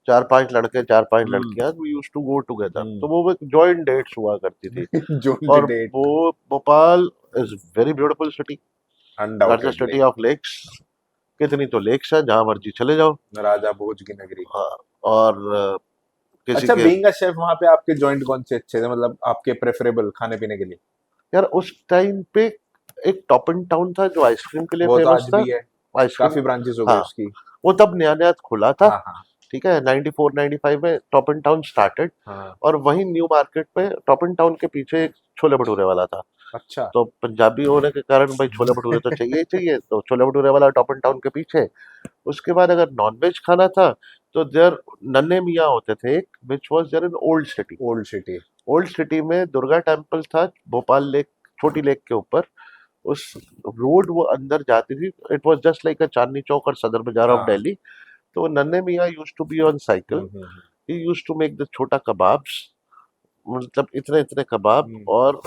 4-5 लड़के 4-5
हम्म.
लड़कियां, we used to go together.
Hmm.
तो वो एक जॉइंट डेट्स हुआ करती थी.
जो
और
डेट.
वो Bhopal is very beautiful city, that's the
undoubtedly.
City of lakes. कितनी तो लेक्स है, जहां मर्जी चले जाओ.
राजा भोज की नगरी.
हाँ. और किसी
अच्छा,
के,
बीइंग अ शेफ वहां पे आपके जॉइंट कौन से अच्छे थे, मतलब आपके प्रेफरेबल खाने पीने के लिए.
यार उस टाइम पे एक टॉप इन टाउन था जो आइसक्रीम के लिए
वो तो
फेमस
आज
था.
भी है,
आइसक्रीम,
काफी ब्रांचेस हो गए
हाँ,
उसकी.
वो तब नया नया खुला था.
हाँ हाँ.
ठीक है, 94 95 में टॉप इन टाउन स्टार्टेड,
हाँ।
और वहीं न्यू मार्केट में टॉप इन टाउन के पीछे एक छोले भटूरे वाला था।
अच्छा।
तो पंजाबी होने के कारण भाई छोले भटूरे तो चाहिए ही चाहिए, तो छोले भटूरे वाला टॉप इन टाउन के पीछे। उसके बाद अगर नॉनवेज खाना था तो देयर नन्हे मियाँ होते थे एक, which was there in old city.
Old city.
Old city में दुर्गा टेम्पल था, भोपाल लेक, छोटी लेक के ऊपर। उस रोड वो अंदर जाती थी, it was just like a Chandni Chowk और सदर बाजार ऑफ
हाँ।
दिल्ली। तो वो नन्हे मियाँ used to be on cycle,
hmm.
He used to make the छोटा कबाब्स, मतलब इतने इतने कबाब,
हम्म।
और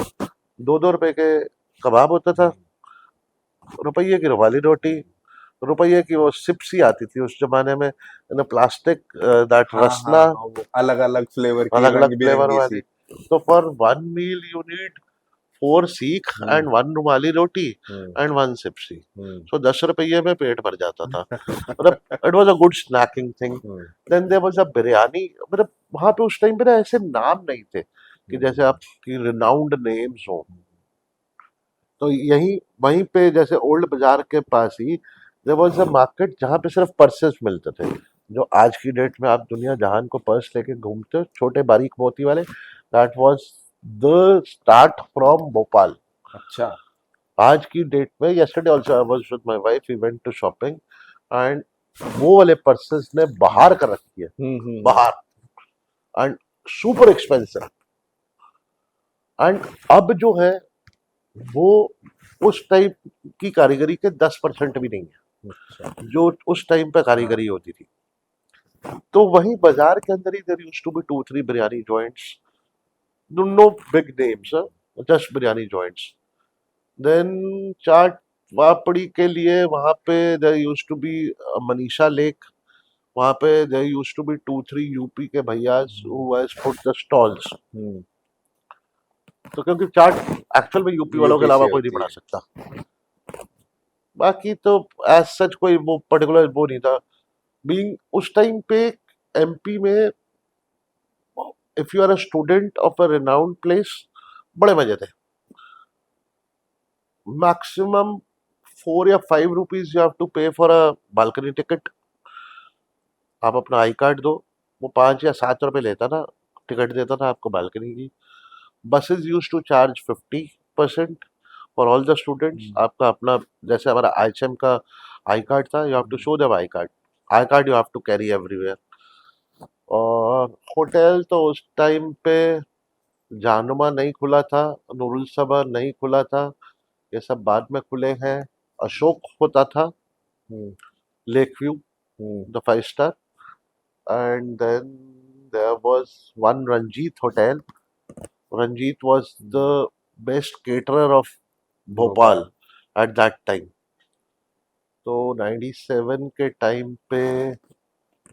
2-2 रुपए के कबाब होता था, रुपये की रुमाली रोटी, रुपये की वो सिप्सी आती थी उस जमाने में, इन प्लास्टिक, दैट
हाँ हाँ
रसना,
हाँ, वो अलग अलग फ्लेवर की
अलग अलग
रंग
फ्लेवर
बिरंगी सी।
वाली। तो for one meal you need 4 seekh
hmm.
And 1 rumali roti
hmm.
And 1 सिप्सी।
हम्म।
सो 10 रुपये में पेट भर जाता था, मतलब it was a good snacking thing.
Hmm.
Then there was a biryani, मतलब वहां पे उस टाइम पे ना ऐसे नाम नहीं थे कि जैसे आपकी रिनाउंड नेम्स हो। तो यहीं वहीं पे जैसे ओल्ड बाजार के पास ही देयर वाज अ मार्केट जहाँ पे सिर्फ पर्सेस मिलते थे, जो आज की डेट में आप दुनिया जहान को पर्स लेके घूमते हो, छोटे बारीक मोती वाले, that was the start from Bhopal.
अच्छा।
आज की डेट में, yesterday also I was with my wife, we went to shopping, and वो वाले पर्सेस ने बाहर कर रखी है, बाहर, एंड सुपर एक्सपेंसिव। एंड अब जो है वो उस टाइप की कारीगरी के 10% भी नहीं है
अच्छा।
जो उस टाइम पे कारीगरी होती थी। तो वहीं बाजार के अंदर ही there used to be 2-3 biryani joints, no big names, just biryani joints. Then chaat papdi के लिए वहां पे there used to be Manisha Lake, वहां पे there used to be 2-3 UP के भैयास who has put the stalls.
Hmm.
तो क्योंकि चाट एक्चुअल में यूपी वालों के
यूपी
अलावा
से
कोई नहीं
होती
बना
है।
सकता। बाकी तो एज सच कोई वो पर्टिकुलर वो नहीं था। बीइंग उस टाइम पे एमपी में, if you are a student of a renowned place, बड़े मजे थे। मैक्सिमम 4 या 5 rupees you have to pay for a balcony ticket. आप अपना आई कार्ड दो, वो 5 या 7 रुपए लेता था, टिकट देता था आपको बालकनी की। Buses use to charge 50% for all the students. आपका अपना, जैसे हमारा आईएचएम का आई कार्ड था, you have to show them I card, I card you have to carry everywhere. और होटल तो उस टाइम पे जानुमा नहीं खुला था, नूरुल सबा नहीं खुला था, ये सब बाद में खुले हैं। अशोक होता था,
hmm.
Lake View,
hmm.
The 5 star, and then there was one Ranjit Hotel. Ranjit was the best caterer of Bhopal
Bhopal.
at that time. तो 97 के टाइम पे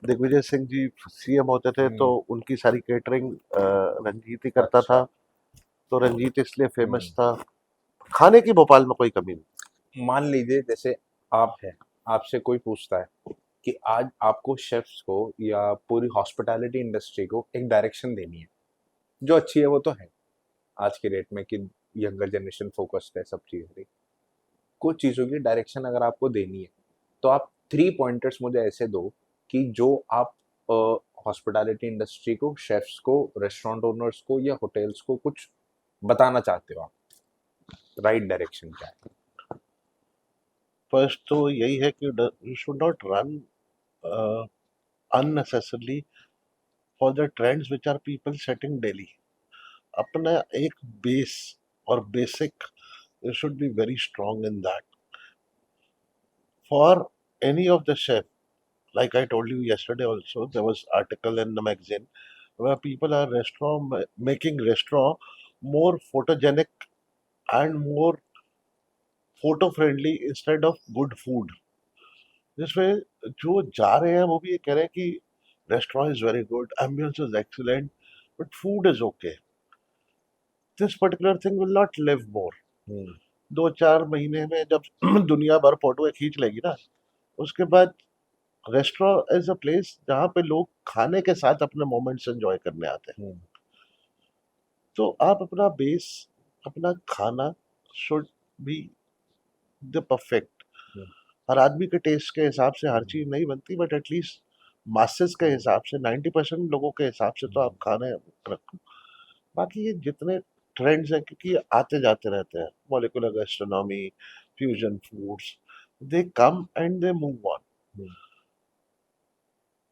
दिग्विजय सिंह जी सीएम होते थे, तो उनकी सारी केटरिंग रंजीत ही करता
अच्छा।
था। तो रंजीत इसलिए फेमस
हम्म।
था। खाने की भोपाल में कोई कमी नहीं।
मान लीजिए जैसे आप है, आपसे कोई पूछता है कि आज आपको शेफ्स को या पूरी हॉस्पिटैलिटी इंडस्ट्री को एक डायरेक्शन देनी है, जो अच्छी है वो तो है आज के डेट में कि यंगर जनरेशन फोकस्ड है सब चीज़ें, कुछ चीज़ों की डायरेक्शन अगर आपको देनी है तो आप 3 पॉइंटर्स मुझे ऐसे दो कि जो आप हॉस्पिटैलिटी इंडस्ट्री को, शेफ्स को, रेस्टोरेंट ओनर्स को या होटल्स को कुछ बताना चाहते हो आप, राइट डायरेक्शन क्या है?
फर्स्ट तो यही है कि you should not run unnecessarily for the trends which are people setting daily. अपना एक बेस और basic, you should be very strong in that. For any of the chef, like I told you yesterday also, there was article in the magazine where people are making restaurant more photogenic and more photo friendly instead of good food. जिसमें जो जा रहे हैं वो भी ये कह रहे हैं कि restaurant is very good, ambience is excellent, but food is okay. This particular thing will not live more.
Hmm.
2-4 महीने में जब दुनिया भर फोटो खींच लेगी ना, उसके बाद रेस्टोरेंट इज अ प्लेस जहाँ पे लोग खाने के साथ अपने मोमेंट्स एंजॉय करने आते हैं।
हम्म।
तो आप अपना बेस, अपना खाना शुड बी द परफेक्ट।
हम्म।
हर आदमी के टेस्ट के हिसाब से हर चीज नहीं बनती, बट एटलीस्ट मासेस के हिसाब से 90% लोगों के हिसाब से तो आप खाने रखो। बाकी ये जितने ट्रेंड्स हैं, क्योंकि ये आते जाते रहते हैं, molecular gastronomy, fusion foods, they come and they move on.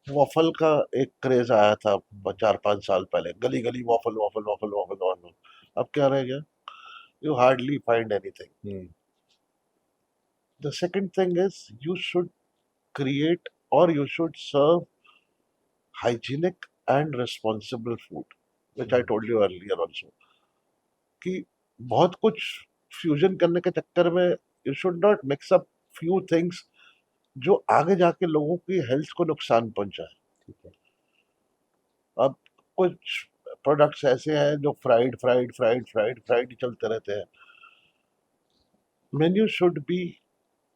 Waffle का एक क्रेज आया था 4-5 साल पहले, गली गली waffle waffle waffle waffle waffle. अब क्या रह गया? You hardly find anything. The second thing is you should create or you should serve hygienic and responsible food, which I told you earlier also, कि बहुत कुछ फ्यूजन करने के चक्कर में you should not mix up few things जो आगे जाके लोगों की हेल्थ को नुकसान पहुंचाए।
ठीक है।
अब कुछ प्रोडक्ट्स ऐसे हैं जो fried fried fried fried fried ही चलते रहते हैं। Menu should be,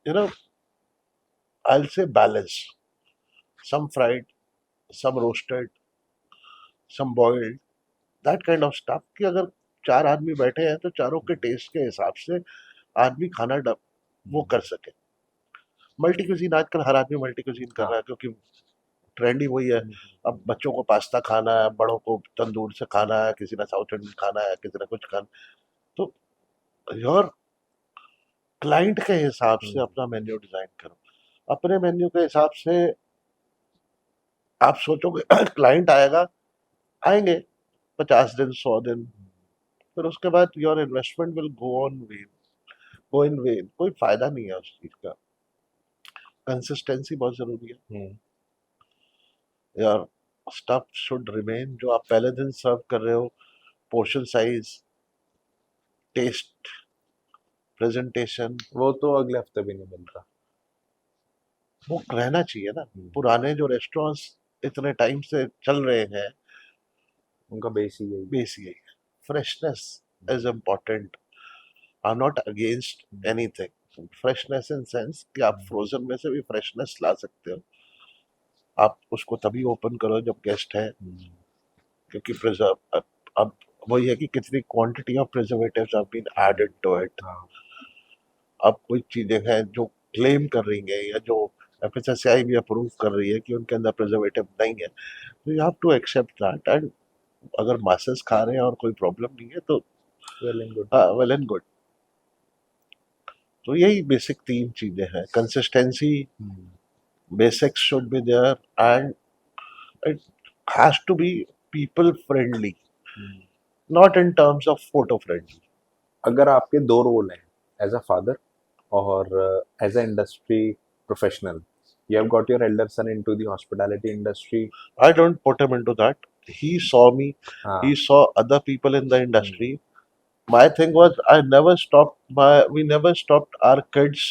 you know, I will say balance, some fried, some roasted, some boiled, that kind of stuff, कि अगर 4 आदमी बैठे हैं तो चारों के टेस्ट के हिसाब से आदमी खाना वो कर सके। मल्टी क्यूजीन आजकल हर आदमी मल्टी क्यूजीन कर रहा है, क्योंकि ट्रेंड ही वही है। अब बच्चों को पास्ता खाना है, बड़ों को तंदूर से खाना है, किसी ने साउथ इंडियन खाना है, किसी ने कुछ खाना। तो योर क्लाइंट के हिसाब से अपना मेन्यू डिजाइन करो। अपने मेन्यू के हिसाब से आप सोचोगे क्लाइंट आएगा, आएंगे 50 दिन 100 दिन, फिर उसके बाद your investment will go in when, कोई फायदा नहीं है उस चीज का। कंसिस्टेंसी बहुत जरूरी है। यार स्टफ शुड रिमेन, जो आप पहले दिन सर्व कर रहे हो, पोर्शन साइज, टेस्ट, प्रेजेंटेशन,
वो तो अगले हफ्ते भी नहीं मिलता।
वो रहना चाहिए ना। पुराने जो रेस्टोरेंट्स इतने टाइम से चल रहे हैं,
उनका बेस ही यही है।
बेस यही है, freshness is important. I am not against anything, freshness in sense कि आप फ्रोजन में से भी फ्रेशनेस ला सकते हो। आप उसको तभी ओपन करो जब गेस्ट है, क्योंकि प्रिजर्व, अब वही है कि कितनी quantity of preservatives have been added to it. अब कोई चीजें हैं जो क्लेम कर रही है या जो एफएसएसआई भी अप्रूव कर रही है कि उनके अंदर प्रिजर्वेटिव नहीं है, तो you have to accept that. And अगर मासेस खा रहे हैं और कोई प्रॉब्लम नहीं है तो वेल एंड गुड। तो यही बेसिक 3 चीजें हैं। Consistency, basics should be there, and it has to be people friendly, not in terms of photo friendly.
अगर आपके 2 रोल हैं, एज अ फादर और as a industry professional, you have got your elder son into the hospitality industry.
I don't put him into that. He saw me, he saw other people in the industry. My thing was, we never stopped our kids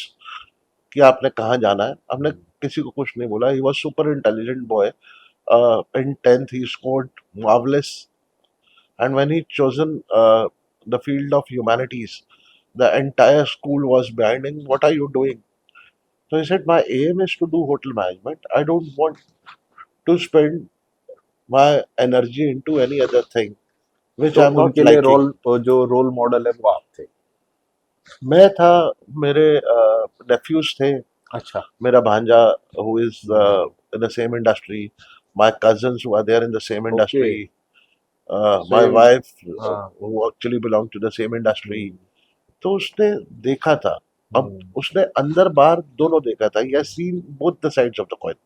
कि आपने कहाँ जाना है। हमने किसी को कुछ नहीं बोला। He was super intelligent boy. In 10th he scored marvelous, and when he chosen the field of humanities, the entire school was behind him. What are you doing? So he said, my aim is to do hotel management. I don't want to spend my energy into any other thing which
तो
I'm not
उनके लिए
liking.
जो role model है वो आप थे।
मैं था, मेरे नेफ्यूज थे,
अच्छा।
मेरा भांजा who is in the same industry, my cousins who are there in the same industry, my
So
wife
हाँ।
who actually belong to the same industry. तो उसने देखा था। अब उसने अंदर बाहर दोनों देखा था। He has seen both the sides of the coin.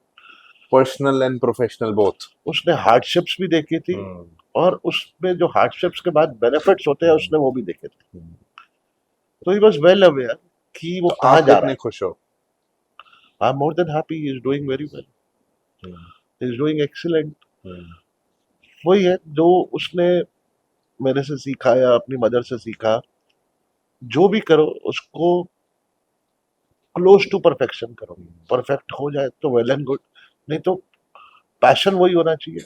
Personal and professional both.
उसने हार्डशिप्स भी देखी थी, और उसमें जो हार्डशिप्स के बाद बेनिफिट्स होते हैं उसने वो भी देखे थे। तो ही वाज वेल अवेयर कि वो कहाँ जा रहा है।
खुश हो?
I am more than happy, he is doing very well, he is doing excellent. वही है जो उसने मेरे से सीखा या अपनी मदर से सीखा। जो भी करो उसको क्लोज टू परफेक्शन करो। परफेक्ट हो जाए तो वेल एंड गुड, नहीं तो पैशन वही होना चाहिए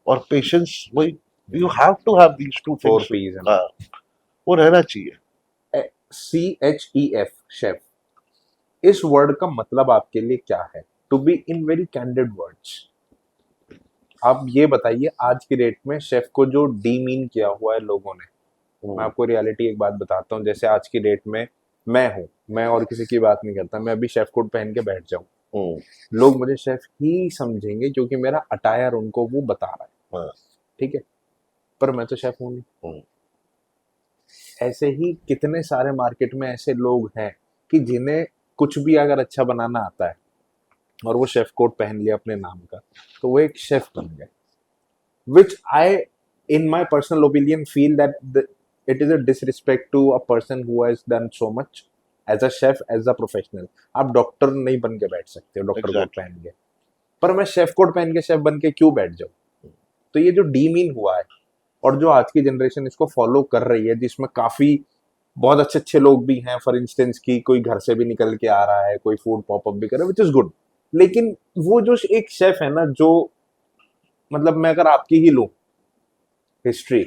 और पेशेंस वही। You have to have these two things, वो रहना चाहिए।
CHEF, शेफ, इस वर्ड का मतलब आपके लिए क्या है? To be in very candid words, आप ये बताइए। आज की डेट में शेफ को जो डीमीन किया हुआ है लोगों ने, मैं आपको रियलिटी एक बात बताता हूँ। जैसे आज की डेट में मैं हूँ, मैं और किसी की बात नहीं करता, मैं अभी शेफ कोट पहन के बैठ जाऊँ, लोग मुझे शेफ ही समझेंगे क्योंकि मेरा अटायर उनको वो बता रहा है,
हाँ।
ठीक है, पर मैं तो शेफ हूँ नहीं।
हम्म।
ऐसे ही कितने सारे मार्केट में ऐसे लोग हैं कि जिन्हें कुछ भी अगर अच्छा बनाना आता है और वो शेफ कोट पहन लिया अपने नाम का, तो वो एक शेफ बन गए, which I, in my personal opinion, feel that it is a disrespect to a person who has done so much as a chef, as a professional. आप डॉक्टर नहीं बन के बैठ सकते हो डॉक्टर कोट
Exactly.
पहन के, पर मैं शेफ कोट पहन के शेफ बन के क्यों बैठ जाऊँ? तो ये जो डीमीन हुआ है और जो आज की जनरेशन इसको फॉलो कर रही है, जिसमें काफी बहुत अच्छे अच्छे लोग भी हैं, फॉर इंस्टेंस की कोई घर से भी निकल के आ रहा है, कोई फूड पॉपअप भी कर रहा है, विच इज गुड। लेकिन वो जो एक शेफ है ना, जो मतलब मैं अगर आपकी ही लूं हिस्ट्री,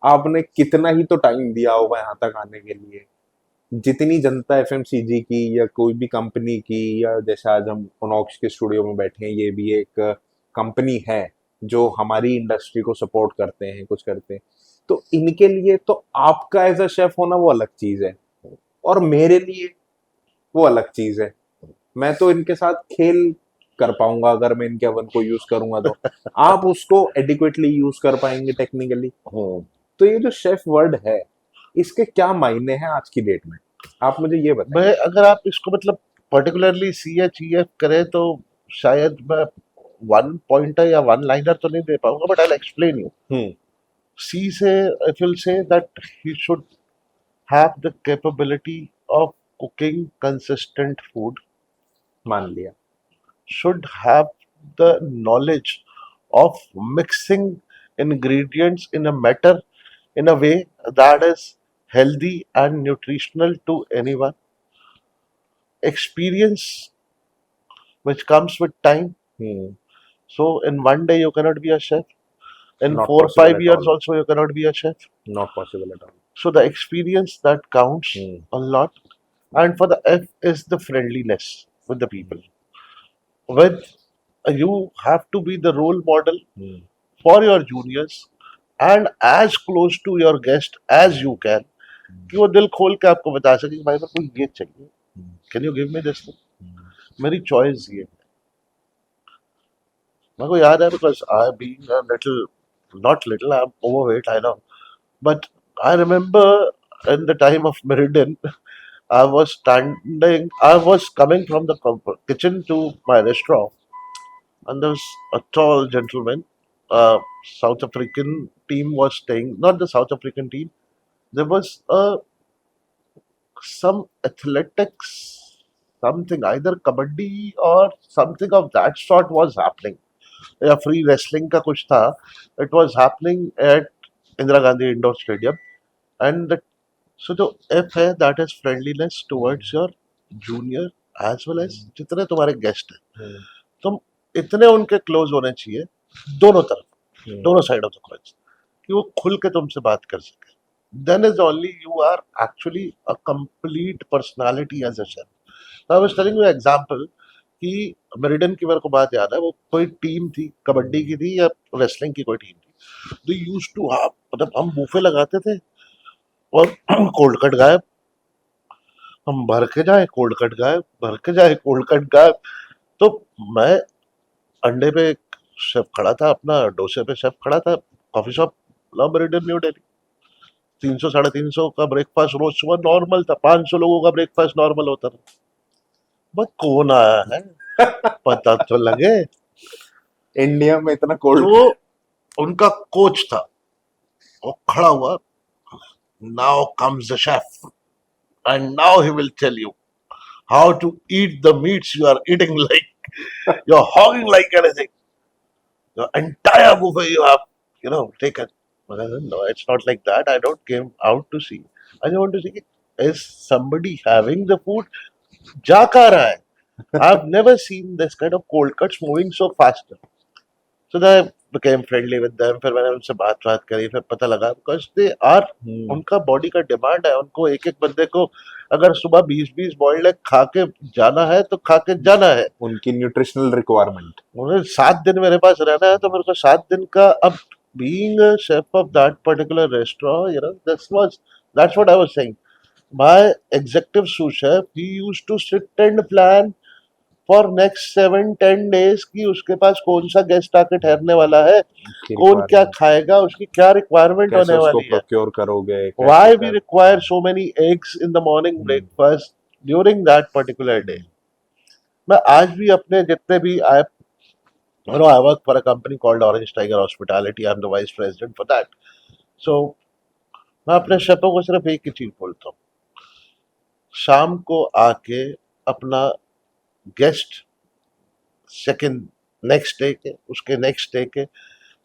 आपने कितना ही तो टाइम दिया होगा यहाँ तक आने के लिए, जितनी जनता एफएमसीजी की या कोई भी कंपनी की, या जैसे आज हम ओनॉक्स के स्टूडियो में बैठे हैं, ये भी एक कंपनी है जो हमारी इंडस्ट्री को सपोर्ट करते हैं, कुछ करते हैं, तो इनके लिए तो आपका एज अ शेफ होना वो अलग चीज है, और मेरे लिए वो अलग चीज है। मैं तो इनके साथ खेल कर पाऊंगा अगर मैं इनके अवन को यूज करूंगा, तो आप उसको एडिक्वेटली यूज कर पाएंगे टेक्निकली। तो ये जो शेफ वर्ड है, इसके क्या मायने हैं आज की डेट में, आप मुझे ये बताएं।
मैं अगर आप इसको मतलब पर्टिकुलरली CHEF करें तो शायद मैं वन पॉइंटर या वन लाइनर तो नहीं दे पाऊंगा, but I explain you.
Hmm
C से if you'll say that he should have the capability of cooking consistent food,
मान लिया।
should have the knowledge of mixing ingredients in a matter in a way that is healthy and nutritional to anyone. Experience which comes with time.
Hmm
So in one day you cannot be a chef. In
Not
4 5
possible at
years
all.
also you cannot be a chef.
Not possible at all.
So the experience that counts
hmm
a lot. And for the F is the friendliness with the people. With you have to be the role model
hmm
for your juniors and as close to your guest as you can, कि वो दिल खोल के आपको बता सके कि भाई मेरे को ये चाहिए, can you give me this, मेरी चॉइस ये है। मेरे को याद है because I being a little, not little, I am overweight I know, but I remember in the time of meridian I was standing, I was coming from the kitchen to my restaurant, and there was a tall gentleman. South African team was staying, not the South African team. There was some athletics, something, either kabaddi or something of that sort was happening. या free wrestling का कुछ था. It was happening at Indira Gandhi Indoor Stadium, and the so the F है that is friendliness towards your junior as well as जितने तुम्हारे guest हैं,
हम्म
तुम इतने उनके क्लोज होने चाहिए दोनों तरफ,
हम्म
दोनों साइड ऑफ द कॉइन, कि वो खुल के तुमसे बात कर सके. Then is only you are actually a complete personality as a chef. So I was telling you an example कि मेरिडन की मेरे को बात याद है, वो कोई टीम थी, कबड्डी की थी या रेसलिंग की कोई टीम थी. दे यूज टू हैव, मतलब हम बूफे लगाते थे और कोल्ड कट गायब, हम भर के जाए कोल्ड कट गायब, भर के जाए कोल्ड कट गायब. तो मैं अंडे पे एक शेफ खड़ा था, अपना डोसे पे शेफ खड़ा था, coffee shop love meridian new Delhi. 300 350 का ब्रेकफास्ट रोज सुबह नॉर्मल था, 500 लोगों का ब्रेकफास्ट नॉर्मल होता था. बस कौन आया है पता तो लगे.
इंडिया में इतना कोल्ड।
तो उनका कोच था, वो खड़ा हुआ, now comes the chef and now he will tell you how to eat the meats you are eating, like you're hogging like anything. The entire buffet you have, taken. But I said, no, it's not like that. I don't came out to see. I just want to see, is somebody having the food? जा कहाँ रहा है? I've never seen this kind of cold cuts moving so fast. So then I became friendly with them. फिर मैंने उनसे बात करी, फिर पता लगा because they are, उनका बॉडी का डिमांड है, उनको एक एक बंदे को अगर सुबह 20 बॉइल्ड एग खा के जाना है तो खा के जाना है.
उनकी न्यूट्रिशनल रिक्वायरमेंट,
उन्हें 7 दिन मेरे पास रहना है, तो मेरे को 7 दिन का. अब being a chef of that particular restaurant, that's what I was saying. My executive sous chef, he used to sit and plan for next 7-10 days कि उसके पास कौन सा गेस्ट आके ठहरने वाला है,
उसकी
कौन क्या
requirement,
खाएगा, उसकी क्या रिक्वायरमेंट
कैसे
होने
उसको
वाली है.
प्रोक्योर करोगे,
Why
कैसे
we
कर
require so many eggs in the morning breakfast during that particular day. मैं आज भी अपने जितने भी I work for a company called Orange Tiger Hospitality. I'm the vice president for that. So मैं अपने शेफों को सिर्फ एक ही चीज बोलता हूँ, शाम को आके अपना गेस्ट सेकंड नेक्स्ट डे के, उसके नेक्स्ट डे के,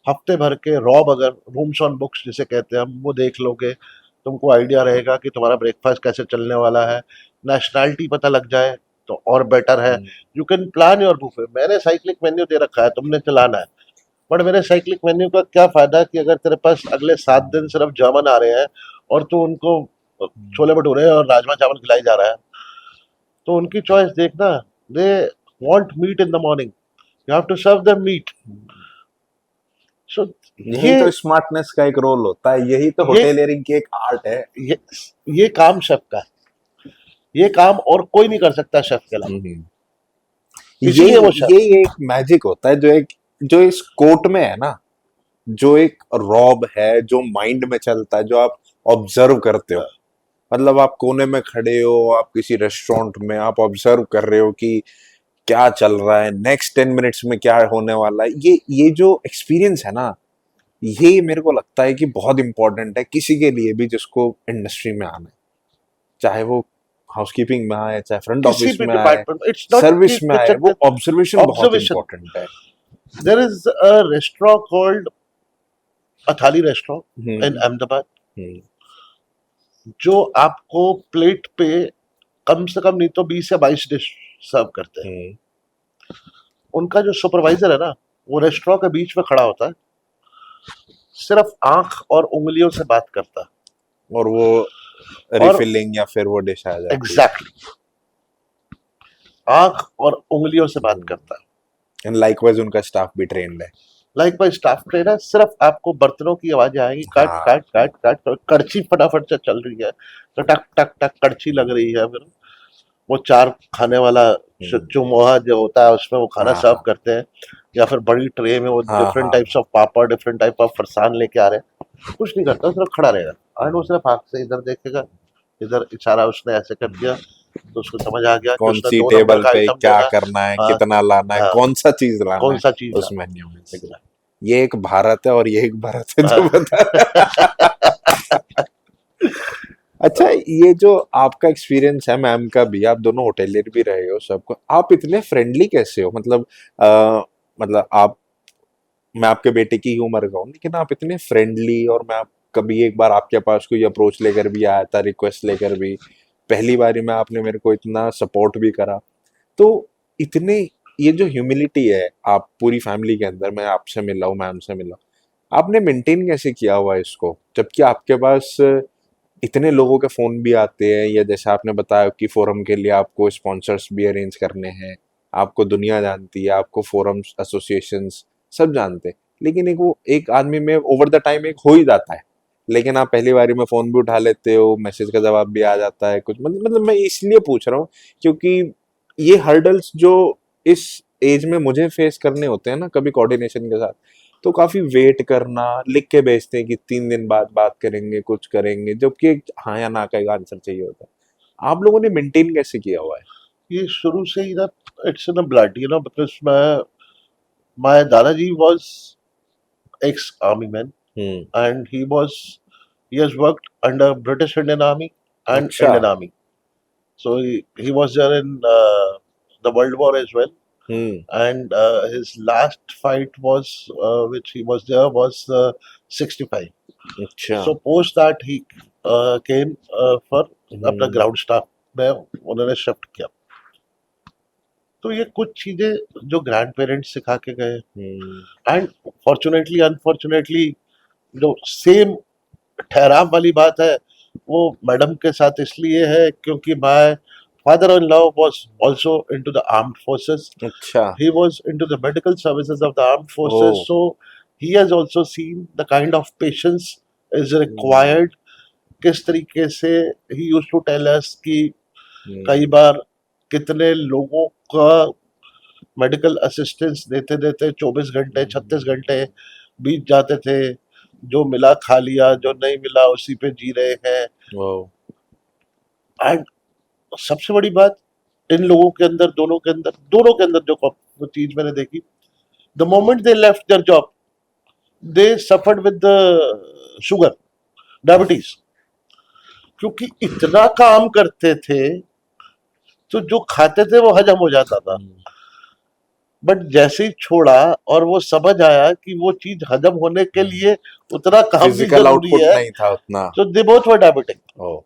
हफ्ते भर के रॉब अगर रूम्स ऑन बुक्स जिसे कहते हैं हम, वो देख लोगे, तुमको आइडिया रहेगा कि तुम्हारा ब्रेकफास्ट कैसे चलने वाला है. नेशनैलिटी पता लग जाए तो और बेटर है. You can plan your buffet. मैंने साइक्लिक मेन्यू दे रखा है, तुमने चलाना है. बट मेरे साइक्लिक मेन्यू का क्या फायदा कि अगर तेरे पास अगले 7 दिन सिर्फ जर्मन आ रहे हैं और तू उनको छोले भटूरे और राजमा चावल खिलाई जा रहा है, तो उनकी चॉइस देखना. They want meat in the morning, you have to serve them meat. सो
यही तो स्मार्टनेस का एक रोल होता है, यही तो होटेलियरिंग की एक आर्ट है.
ये काम शेफ का है, ये काम और कोई नहीं कर सकता शेफ के अलावा.
ये
इसीलिए वो शेफ.
ये एक मैजिक होता है जो इस कोट में है ना, जो एक रॉब है जो माइंड में चलता है, जो आप ऑब्जर्व करते हो. मतलब आप कोने में खड़े हो, आप किसी रेस्टोरेंट में, आप ऑब्जर्व कर रहे हो कि क्या चल रहा है, नेक्स्ट 10 मिनट्स में क्या होने वाला है. ये जो एक्सपीरियंस है ना, ये मेरे को लगता है कि बहुत इंपॉर्टेंट है किसी के लिए भी जिसको इंडस्ट्री में आना है, चाहे वो हाउसकीपिंग में आए, चाहे फ्रंट
किसी
ऑफिस
भी
में आए,
डिपार्टमेंट, इट्स नॉट
सर्विस में आए. वो ऑब्जर्वेशन बहुत
ऑब्जर्वेशन.
इंपॉर्टेंट है.
There is a restaurant called Athali restaurant in Ahmedabad, जो आपको प्लेट पे कम से कम नहीं तो 20 या 22 डिश सर्व करते हैं. उनका जो सुपरवाइजर है ना, वो रेस्टोरेंट के बीच में खड़ा होता है, सिर्फ आंख और उंगलियों से बात करता है,
और वो रिफिलिंग या फिर वो डिश आ जाती है.
एग्जैक्टली, आंख और उंगलियों से बात करता है.
एंड लाइकवाइज उनका स्टाफ भी ट्रेंड है.
Like bye staff trainer. सिर्फ आपको बर्तनों की आवाजें आएंगी, काट
हाँ.
काट काट काट काट. कड़छी फटाफट से चल रही है तो टक टक टक कड़छी लग रही है. फिर वो 4 खाने वाला चुमोहा जो होता है उसमें वो खाना सर्व करते हैं, या फिर बड़ी ट्रे में वो different types of papad, different type of farsan लेके आ रहे हैं. कुछ नहीं करता, सिर्फ खड़ा रहेगा और वो सिर्फ आंख से इधर देखेगा, इधर इशारा उसने ऐसे कर दिया तो उसको समझ आ गया कि
कौन
उसने
सी
2
टेबल
नंबर का
पे
आइटम
क्या
देना,
करना है,
हाँ,
कितना लाना है,
हाँ,
कौन सा चीज लाना
कौन
है
सा चीज
उस
लाना.
मेन्यू में. ये एक भारत है और ये एक भारत है जो
हाँ.
बता. अच्छा, ये जो आपका एक्सपीरियंस है, मैम का भी, आप दोनों होटेलियर भी रहे हो, सबको आप इतने फ्रेंडली कैसे हो? मतलब आप, मैं आपके बेटे की ही उम्र का हूँ, लेकिन आप इतने फ्रेंडली. और मैं कभी एक बार आपके पास कोई अप्रोच लेकर भी आया था, रिक्वेस्ट लेकर भी, पहली बारी में आपने मेरे को इतना सपोर्ट भी करा. तो इतने, ये जो ह्यूमिलिटी है आप पूरी फैमिली के अंदर, मैं आपसे मिला हूँ, मैम से मिला हूँ, आपने मेंटेन कैसे किया हुआ है इसको, जबकि आपके पास इतने लोगों के फोन भी आते हैं, या जैसे आपने बताया कि फोरम के लिए आपको स्पॉन्सर्स भी अरेंज करने हैं, आपको दुनिया जानती है, आपको फोरम्स, एसोसिएशंस सब जानते हैं, लेकिन एक आदमी में ओवर द टाइम एक हो ही जाता है. लेकिन आप पहली बारी में फोन भी उठा लेते हो, मैसेज का जवाब भी आ जाता है कुछ. मतलब मैं इसलिए पूछ रहा हूँ क्योंकि ये हर्डल्स जो इस एज में मुझे फेस करने होते हैं ना, कभी कोऑर्डिनेशन के साथ, तो काफी वेट करना, लिख के भेजते हैं कि 3 दिन बाद बात करेंगे, कुछ करेंगे, जबकि एक हाँ या ना का एक आंसर चाहिए होता है. आप लोगों ने मेंटेन कैसे किया हुआ है?
ये शुरू से ही ना, it's in blood, you know, because my dadaji was ex army man and he has worked under British Indian Army and
अच्छा.
Indian Army. So he was there in the World War as well. And his last fight was which he was there was 65.
अच्छा.
So post that he came for अपना ground staff में उन्होंने shift किया. तो ये कुछ चीजें जो ग्रैंड पेरेंट्स सिखा के गए, एंड फॉर्चुनेटली अनफॉर्चुनेटली जो सेम ठहराव वाली बात है वो मैडम के साथ इसलिए है क्योंकि my father in law was also into the armed forces.
अच्छा.
He was into the medical services of the armed forces. So he has also seen the kind of patience is required. किस तरीके से he used to tell us कि कई बार कितने लोगों का medical assistance देते देते 24 घंटे 36 घंटे बीत जाते थे, जो मिला खा लिया, जो नहीं मिला उसी पे जी रहे हैं।
वो
एंड सबसे बड़ी बात, इन लोगों के अंदर, दोनों के अंदर वो चीज मैंने देखी, the moment they left their job they suffered with the sugar, diabetes, क्योंकि इतना काम करते थे तो जो खाते थे वो हजम हो जाता था। बट जैसे ही छोड़ा और वो समझ आया कि वो चीज हजम होने के लिए उतना काम भी
फिजिकल
जरूरी
आउटपुट
है,
नहीं था उतना।
तो दे बोथ वर डायबिटिक।
ओ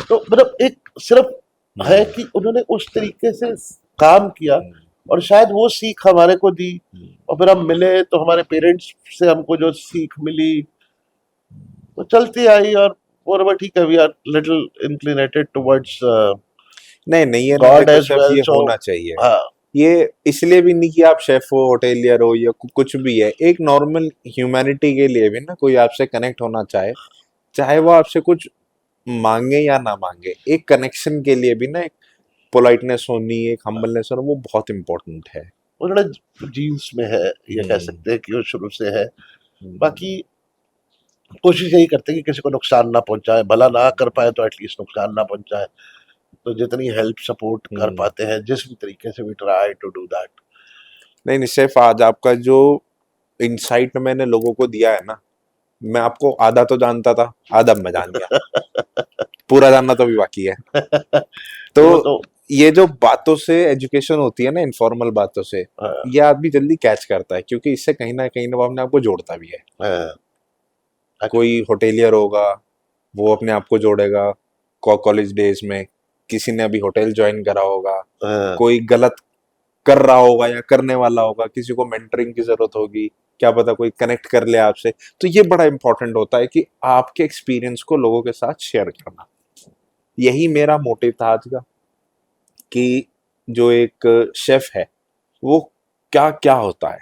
तो मतलब एक सिर्फ है कि उन्होंने उस तरीके से काम किया, और शायद वो सीख हमारे को दी, और फिर हम मिले तो हमारे पेरेंट्स से हमको जो सीख मिली वो चलती आई, और ठीक है, वी आर लिटिल इंक्लिनेटेड टुवर्ड्स
नहीं, ये
गॉड
देखो
एज
शेफ,
वेल,
ये
सो
होना चाहिए।
हाँ,
ये इसलिए भी नहीं कि आप शेफ हो, होटेलियर हो, या कुछ भी है। एक नॉर्मल ह्यूमैनिटी के लिए भी ना, कोई आपसे कनेक्ट होना चाहे, चाहे वो आपसे कुछ मांगे या ना मांगे, एक कनेक्शन के लिए भी ना एक पोलाइटनेस होनी, एक हम्बलनेस होना, वो बहुत इम्पोर्टेंट है।
उन्होंने जीन्स में है, ये कह सकते हैं कि वो शुरू से है। बाकी कोशिश यही करते हैं कि किसी को नुकसान ना पहुंचाए, भला ना कर पाए तो एटलीस्ट नुकसान ना पहुंचाए। तो जितनी हेल्प सपोर्ट कर पाते हैं जिस भी तरीके से, we try to do that.
नहीं शेफ, आज आपका जो इंसाइट मैंने लोगों को दिया है ना, मैं आपको आधा तो जानता था, आधा मैं जान गया, पूरा जानना तो भी बाकी है।
वो
तो ये जो बातों से एजुकेशन होती है ना, इनफॉर्मल बातों से, ये आदमी जल्दी कैच करता है, क्योंकि इससे कहीं ना वो अपने आप को जोड़ता भी है। कोई होटेलियर होगा, वो अपने आप को जोड़ेगा कॉलेज डेज में, किसी ने अभी होटल ज्वाइन करा होगा, कोई गलत कर रहा होगा या करने वाला होगा, किसी को मेंटरिंग की जरूरत होगी, क्या पता कोई कनेक्ट कर ले आपसे। तो ये बड़ा इंपॉर्टेंट होता है कि आपके एक्सपीरियंस को लोगों के साथ शेयर करना। यही मेरा मोटिव था आज का, कि जो एक शेफ है वो क्या क्या होता है,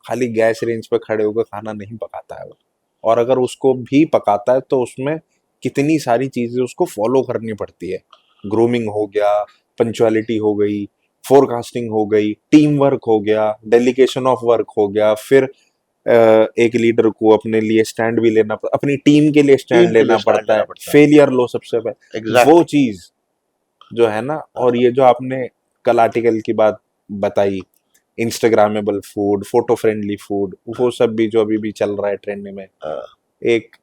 खाली गैस रेंज पे खड़े होकर खाना नहीं पकाता है वो, और अगर उसको भी पकाता है तो उसमें कितनी सारी चीजें उसको फॉलो करनी पड़ती है। ग्रूमिंग हो गया, पंक्चुअलिटी हो गई, फोरकास्टिंग हो गई, टीम वर्क हो गया, डेलीगेशन ऑफ वर्क हो गया, फिर एक लीडर को अपने लिए स्टैंड भी लेना, अपनी टीम के लिए स्टैंड लेना पड़ता है, फेलियर लो सबसे पहले, वो चीज जो है ना। और ये जो आपने कल आर्टिकल की बात बताई, Instagrammable food, photo friendly food, वो सब भी जो अभी भी चल रहा है ट्रेंड में, एक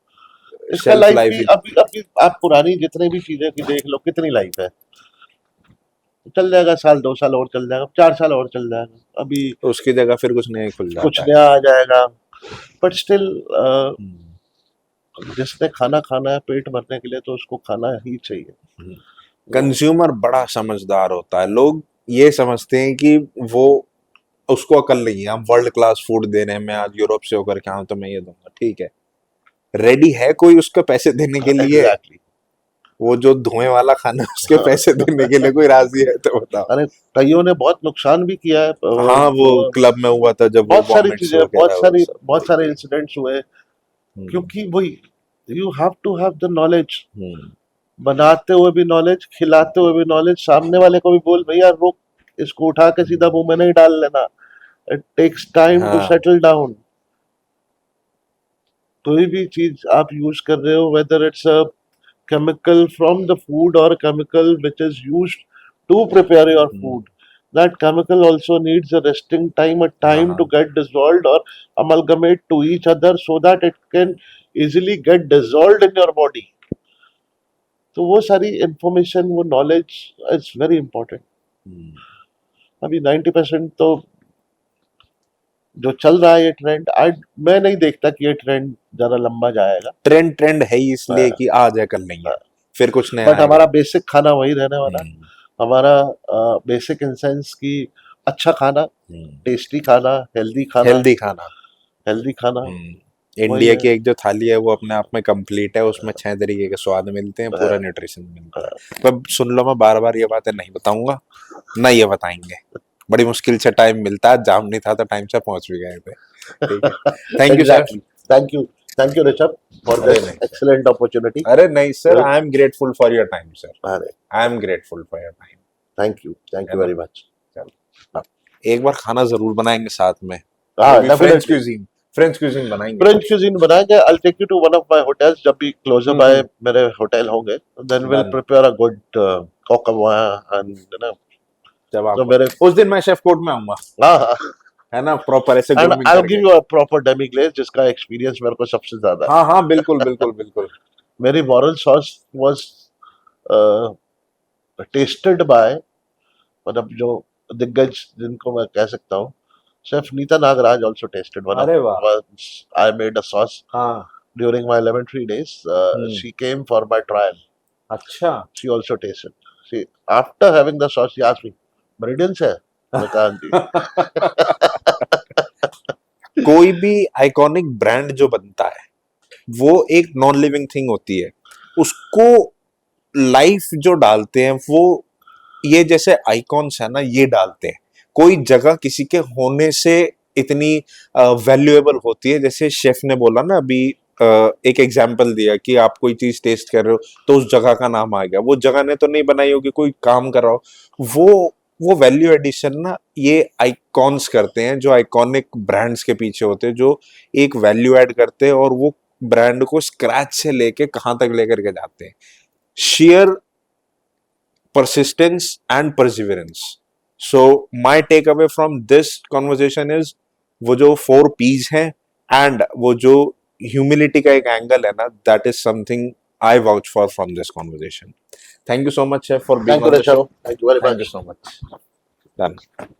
इसका लाइफ भी अभी आप पुरानी जितने भी चीजें की देख लो, कितनी लाइफ है, चल जाएगा, साल 2 साल और चल जाएगा, 4 साल और चल जाएगा, अभी
उसकी जगह फिर कुछ नया खुल जाता है,
कुछ नया आ जाएगा। बट स्टिल जिसने खाना खाना है पेट भरने के लिए, तो उसको खाना ही चाहिए।
कंज्यूमर बड़ा समझदार होता है। लोग ये समझते हैं कि वो, उसको अकल नहीं है, हम वर्ल्ड क्लास फूड दे रहे हैं, मैं आज यूरोप से होकर के आऊं तो मैं ये दूंगा, ठीक है, रेडी है कोई उसको पैसे देने के लिए?
Exactly.
वो जो धुएं वाला खाना उसके पैसे देने के लिए कोई राजी है तो बताओ।
अरे कईयों ने बहुत नुकसान भी किया है।
हाँ, वो क्लब में हुआ था जब
बहुत सारी चीजें, बहुत सारे
सब
इंसिडेंट्स हुए, क्योंकि वही, you have to have the knowledge, बनाते हुए भी नॉलेज, खिलाते हुए भी नॉलेज, सामने वाले को भी बोल भैया रोक, इसको उठा के सीधा मुंह में नहीं डाल लेना, it takes time to settle down. कोई भी चीज आप यूज कर रहे हो, whether it's a chemical from the food or chemical which is used to prepare your food, that chemical also needs a resting time, a time to get dissolved or amalgamate to each other, so that it can easily get dissolved in your body. तो वो सारी information, वो knowledge is very important. अभी 90% तो जो चल रहा है ये ट्रेंड, आज मैं नहीं देखता कि ये ट्रेंड ज्यादा लंबा जाएगा।
ट्रेंड है ही इसलिए कि आज है कल नहीं है, फिर कुछ नया।
बट हमारा बेसिक खाना वही रहने वाला है। हमारा बेसिक इन सेंस की अच्छा खाना, टेस्टी खाना, हेल्दी खाना।
इंडिया की एक जो थाली है वो अपने आप में कंप्लीट है, उसमें 6 तरीके के स्वाद मिलते हैं, पूरा न्यूट्रिशन मिलता है। पर सुन लो, मैं बार बार ये बातें नहीं बताऊंगा, ना ये बताएंगे, बड़ी मुश्किल से टाइम मिलता है, जाम नहीं था तो टाइम से पहुंच भी गए थे। ठीक है, thank you sir,
thank you Rishabh for this excellent opportunity.
अरे नहीं sir, I am grateful for your time sir, I am grateful for your time.
Thank you very much.
एक बार खाना जरूर बनाएंगे साथ में,
हाँ,
फ्रेंच
definitely.
क्यूजीन बनाएंगे।
फ्रेंच cuisine बनाएंगे। I'll take you to one of my hotels जब भी closer by मेरे होटल होंगे, then we'll
Done.
prepare a good coq au vin and
जब
तो
आप
मेरे
उस दिन मैं शेफ कोर्ट में आऊंगा,
हाँ हाँ
है ना, प्रॉपर ऐसे
and
ग्रूमिंग
I'll
करके।
give you a proper demi glaze जिसका एक्सपीरियंस मेरे को सबसे ज्यादा है।
हाँ हाँ बिल्कुल बिल्कुल बिल्कुल।
मेरी moral sauce was tasted by मतलब जो दिग्गज जिनको मैं कह सकता हूँ, chef Neeta Nagraj also tasted one of
अरे वाह।
once I made a sauce
हाँ
during my lemon tree days. She came for my trial.
अच्छा।
She also tasted. See, after having the sauce, she asked me, "Meridian है?" मैं कहा, "हाँ जी."
कोई भी आइकॉनिक ब्रांड जो बनता है वो एक नॉन लिविंग थिंग होती है, उसको लाइफ जो डालते हैं वो ये जैसे आइकॉन्स है ना ये डालते हैं। कोई जगह किसी के होने से इतनी वैल्यूएबल होती है, जैसे शेफ ने बोला ना अभी, एक एग्जांपल दिया कि आप कोई चीज टेस्ट कर रहे हो तो उस जगह का नाम आ गया, वो जगह ने तो नहीं बनाई होगी, कोई काम कर रहा हो, वो वैल्यू एडिशन ना ये आइकॉन्स करते हैं, जो आइकॉनिक ब्रांड्स के पीछे होते हैं, जो एक वैल्यू ऐड करते हैं और वो ब्रांड को स्क्रैच से लेके कहां तक लेकर के जाते हैं। Share persistence and perseverance. So my takeaway from this conversation is वो जो 4 P's हैं and वो जो humility का एक angle है ना, that is something I vouch for from this conversation. Thank you so much, Chef, for being
Thank you,
on the
Rishabh.
show.
Thank you very
Thank
much.
you so much. Done.